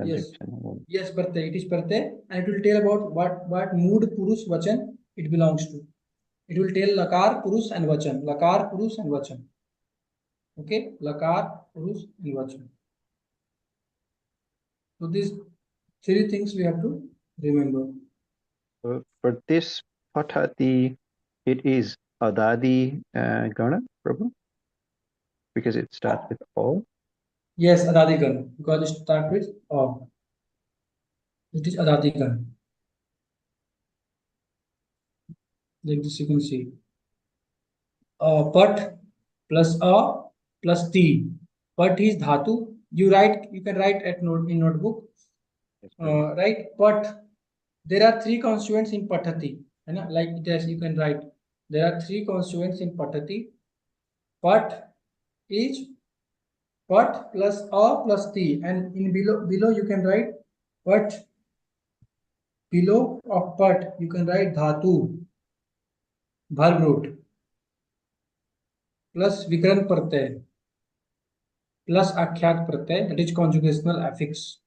Yes. Conjunction mood. Yes, pratyay. It is pratyay, and it will tell about what mood purush vachan it belongs to. It will tell lakar, purush, and vachan. Lakar, purush, and vachan. Okay, lakar, purush, and vachan. So these three things we have to remember. So for this patati, it is adadi gana, Prabhu, because it starts with O. Yes, adadigan, because it starts with O. It is adadigan. Like this you can see. Pat plus a plus t. Pat is dhatu. You can write in notebook. Yes, Prabhu. Right, but there are three constituents in patati. Like this you can write. There are three constituents in patati. Pat is pat plus a plus t, and in below you can write pat. Below of pat you can write dhatu, verb root, plus vikran pratyay, plus akhyat pratyay, that is conjugational affix.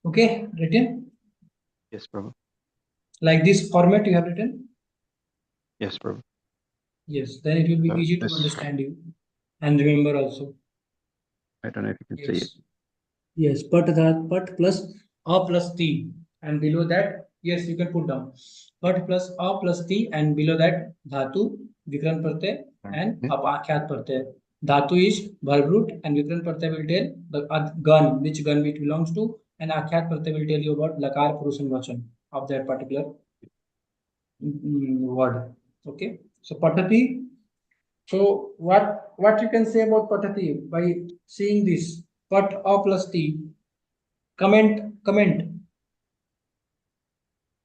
Okay, written Yes, Prabhu. like this format you have written. Yes, Prabhu. Yes, then it will be So easy to this, understand you and remember also. I don't know if you can see it. Yes. Yes, pat plus a plus t, and below that, yes, you can put down pat plus a plus t, and below that dhatu, vikran pratyay, and Okay. akhyat pratyay. Dhatu is verb root, and vikran pratyay will tell the gun, which gun it belongs to, and akhyat pratyay will tell you about lakar, purush, and vachan of that particular word. Okay, so patati. So what you can say about patati by seeing this pat a plus t? Comment.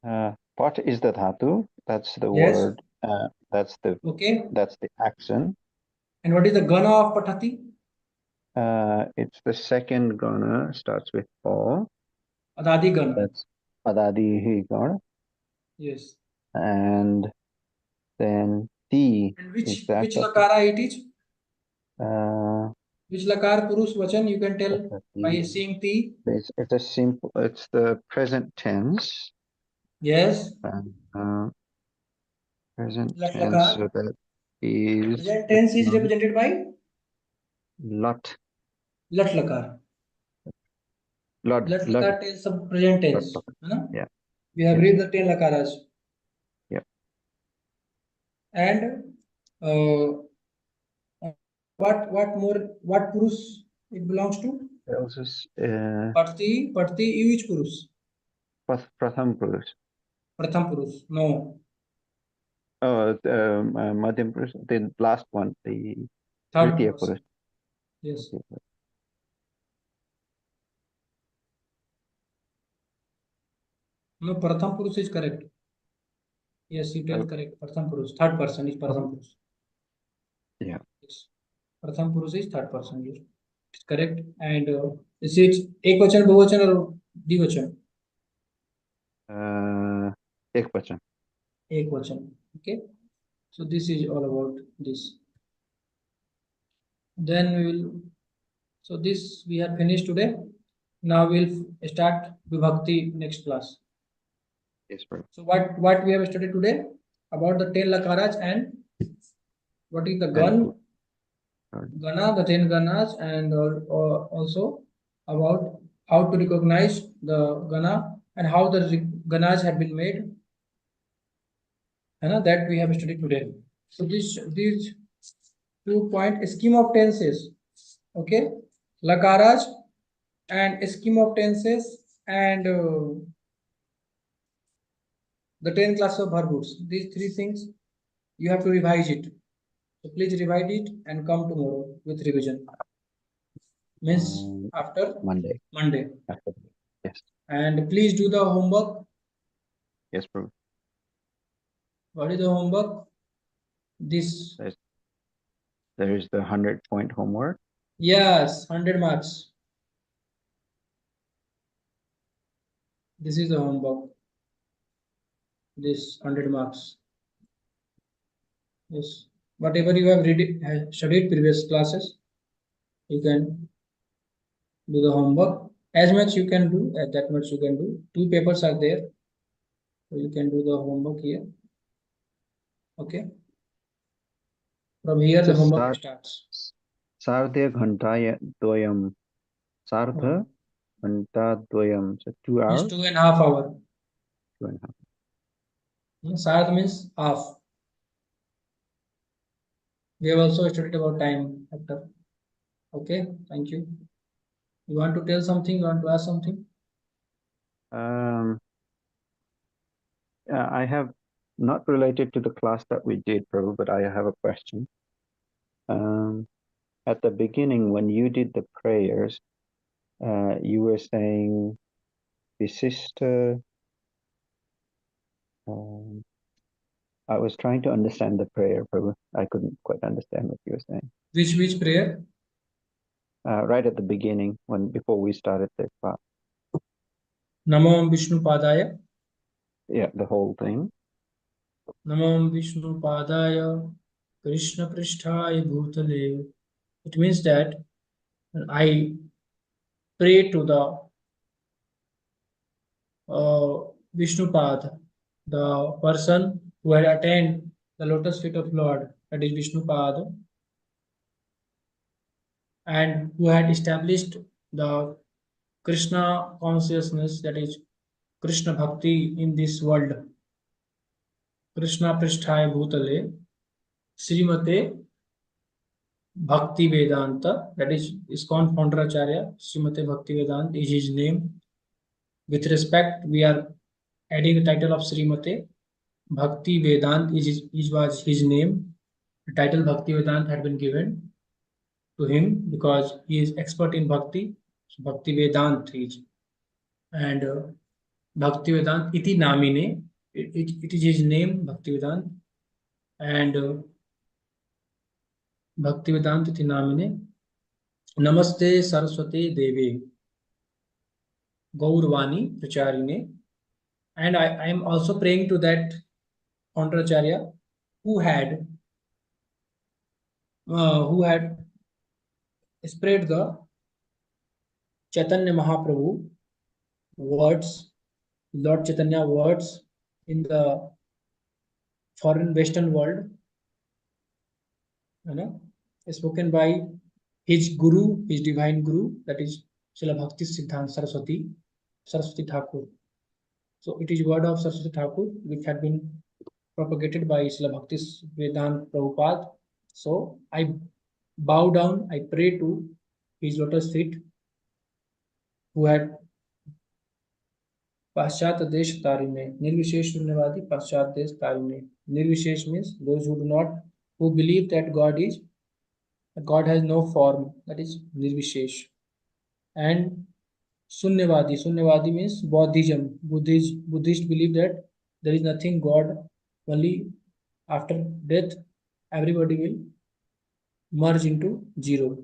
Pot is the dhatu. That's the Yes. word. That's Okay. the action. And what is the gana of patati? It's the second gana. Starts with O. Adadi gana. That's adadi gana. Yes. And then T And is which the lakara it is? uh, Which lakar purush vachan you can tell by patati. seeing T? It's a simple. It's the present tense. Yes. Present Lat tense. lakar. So that is Present the tense is noun represented by lot. lat lakar. Lud. Lat Lud. lakar tells some present Lud. tense. Yeah. We have Yes. read the 10 lakaras. Yeah. And what purush it belongs to? Tells us Patti which purush? pratham purush. Pratham purush. No. Oh, madhyam purush. The last one, the Third tritiya person. purush. Yes. No, Pratham Purush is correct. Yes, you tell correct. Pratham Purush. Third person is Pratham Purush. Yeah. Yes. Pratham Purush is third person. Yes. It's correct. And is it Ekvachan, Bahuvachan, or द्विवचन, ekvachan. ekvachan. Okay. So this is all about this. Then we will. So this we have finished today. Now we'll start Vibhakti next class. Yes, Prabhu. So what we have studied today about the 10 lakaras and what is the gun, gana, the 10 ganas, and also about how to recognize the gana and how the ganas have been made. That we have studied today. So these 2 point scheme of tenses, okay, lakaras and scheme of tenses and the 10 classes of verb roots. These 3 things you have to revise it. So please revise it and come tomorrow with revision. Means after Monday. Monday. After. Yes. And please do the homework. Yes, Prabhu. What is the homework? This. There is the 100-point homework. Yes, 100 marks. This is the homework. This 100 marks. Yes. Whatever you have studied previous classes, you can do the homework. As much you can do, that much you can do. 2 papers are there. So you can do the homework here. Okay. From here the homework starts. Sardha ghanta doyam. Sardha ghanta doyam. So 2 hours. It's 2.5 hours. 2.5. Sardha means half. We have also studied about time factor. Okay, thank you. You want to tell something? You want to ask something? I have not related to the class that we did, Prabhu, but I have a question. At the beginning, when you did the prayers, you were saying Visishta. I was trying to understand the prayer, Prabhu. I couldn't quite understand what you were saying. Which prayer? Right at the beginning, before we started the class. Namo Vishnu Padaya. Yeah, the whole thing. Namo Vishnu Padaya Krishna Pristhaya Bhutale. It means that I pray to the Vishnupad, the person who had attained the lotus feet of Lord, that is Vishnupad, and who had established the Krishna consciousness, that is Krishna Bhakti in this world. Krishna Pristhaya Bhutale, Srimate Bhakti Vedanta, that is ISKCON founder Acharya, Srimate Bhakti Vedanta is his name. With respect, we are adding the title of Srimate Bhakti Vedanta was his name. The title Bhakti Vedanta had been given to him because he is expert in Bhakti. So Bhakti Vedanta is. And Bhakti Vedanta iti namine, it is his name, Bhakti Vedanta. And Bhakti Vedanta iti namine, Namaste Saraswati Devi, Gaurvani Pracharine. And I am also praying to that Acharya who had spread the Chaitanya Mahaprabhu words, Lord Chaitanya words in the foreign Western world, spoken by his guru, his divine guru, that is Srila Bhakti Siddhanta Saraswati Thakur. So it is word of Saraswati Thakur which had been propagated by Srila Bhakti Vedanta Prabhupada. So I bow down, I pray to his lotus feet who had पाश्चात देश तारिणे, निर्विशेष शून्यवादी पाश्चात देश तारिणे. Nirvishesh means those who do not, who believe that God has no form, that is Nirvishesh. And Sunyavadi means Buddhism. Buddhist believe that there is nothing God, only after death everybody will merge into zero.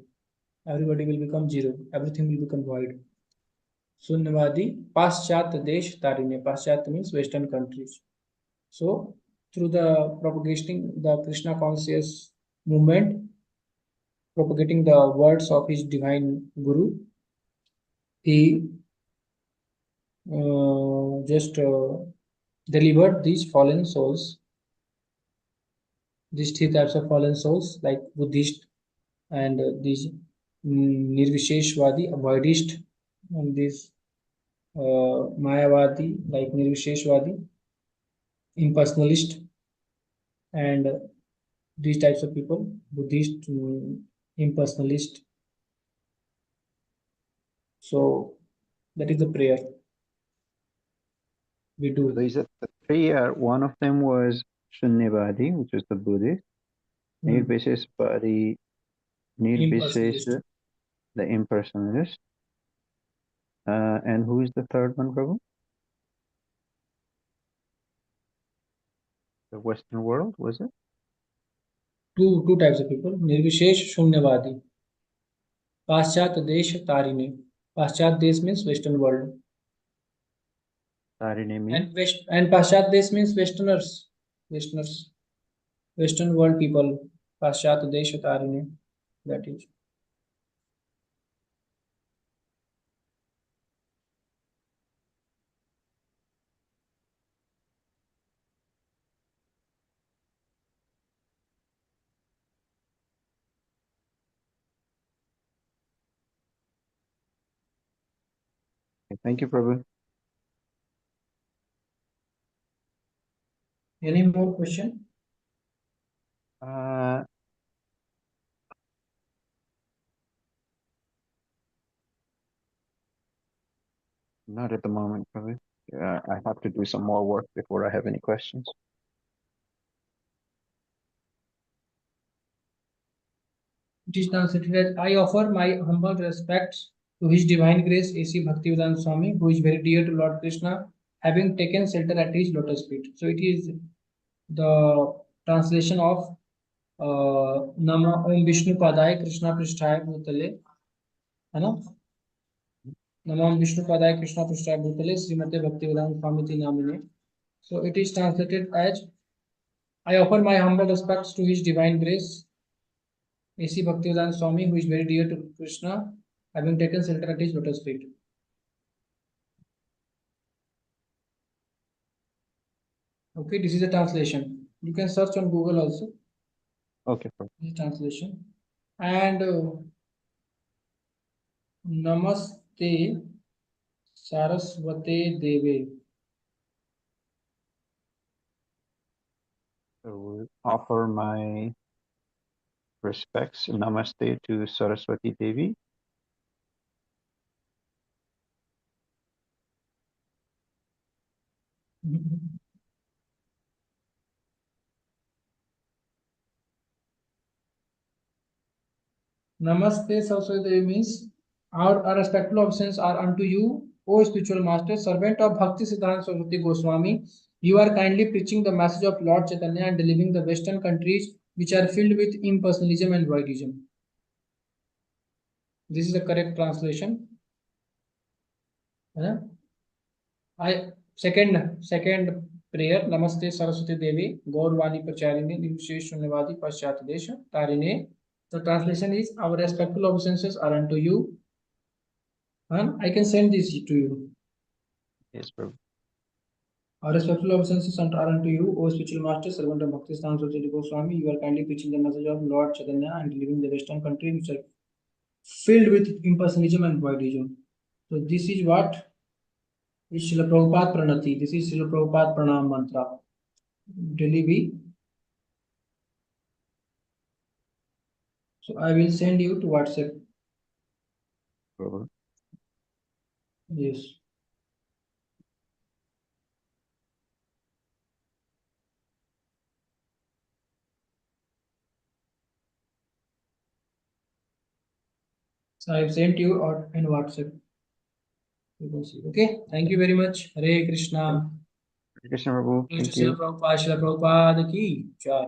Everybody will become zero. Everything will become void. शून्यवादी पाश्चात्य देश तारिणे. पाश्चात्य means Western countries. So through the propagating the Krishna conscious movement, propagating the words of his divine Guru, he just delivered these fallen souls, these three types of fallen souls like Buddhist and these Nirvisheshwadi, Avoidist, and these Mayavadi like Nirvisheshwadi, Impersonalist, and these types of people, Buddhist, Impersonalist. So that is the prayer we do. These are the three. One of them was Shunyavadi, which is the Buddhist. Nirvisheshwadi, Impersonalist. Nirvishesh, the impersonalist. And who is the third one, Prabhu? The Western world, was it? Two types of people. Nirvishesh Shunyavadi. Paschat Desh Tarine. Paschat Desh means Western world. Tarine means? And Paschat Desh means Westerners. Westerners. Western world people. Paschat Desh Tarine. That is. Okay, thank you, Prabhu. Any more question? Uh, Not at the moment, Prabhu. I have to do some more work before I have any questions. It is translated as I offer my humble respects to His Divine Grace A.C. Bhaktivedanta Swami, who is very dear to Lord Krishna, having taken shelter at His lotus feet. So it is the translation of Nama Om Vishnu Padaya Krishna Prishtaya Bhutale, है ना? Nama Om Vishnu Padaya Krishna Prishtaya Bhutale Srimate Bhaktivedanta Swami Ti Namine. So it is translated as I offer my humble respects to His Divine Grace A.C. Bhaktivedanta Swami, who is very dear to Krishna, having taken shelter at His lotus feet. Okay, this is a translation. You can search on Google also. Okay, Prabhu. This is translation. And Namaste Saraswate Deve. So we offer my respects. Namaste to Saraswati Devi. Namaste Saraswati Devi means our respectful obeisances are unto you, O spiritual master, servant of Bhakti Siddhanta Saraswati Goswami. You are kindly preaching the message of Lord Chaitanya and delivering the Western countries which are filled with impersonalism and voidism. This is the correct translation. I second prayer. Namaste Saraswati Devi, Gaurvani Pracharini, Nirvishesh Shunyavadi Paschat Desha Tarine. The translation is our respectful obeisances are unto you. And I can send this to you. Yes, Prabhu. Our respectful obeisances are unto you, O spiritual master, servant of Bhakti Siddhanta Saraswati Goswami. You are kindly preaching the message of Lord Chaitanya and delivering the Western country which are filled with impersonalism and voidism. So this is what is Srila Prabhupada Pranati. This is Srila Prabhupada Pranam Mantra. Daily we. So I will send you to WhatsApp. Prabhu. Yes. So I have sent you out in WhatsApp. You can see. Okay. Thank you very much. Hare Krishna. Hare Krishna, Prabhu. Thanks to Thank you. Srila Prabhupada ki jai.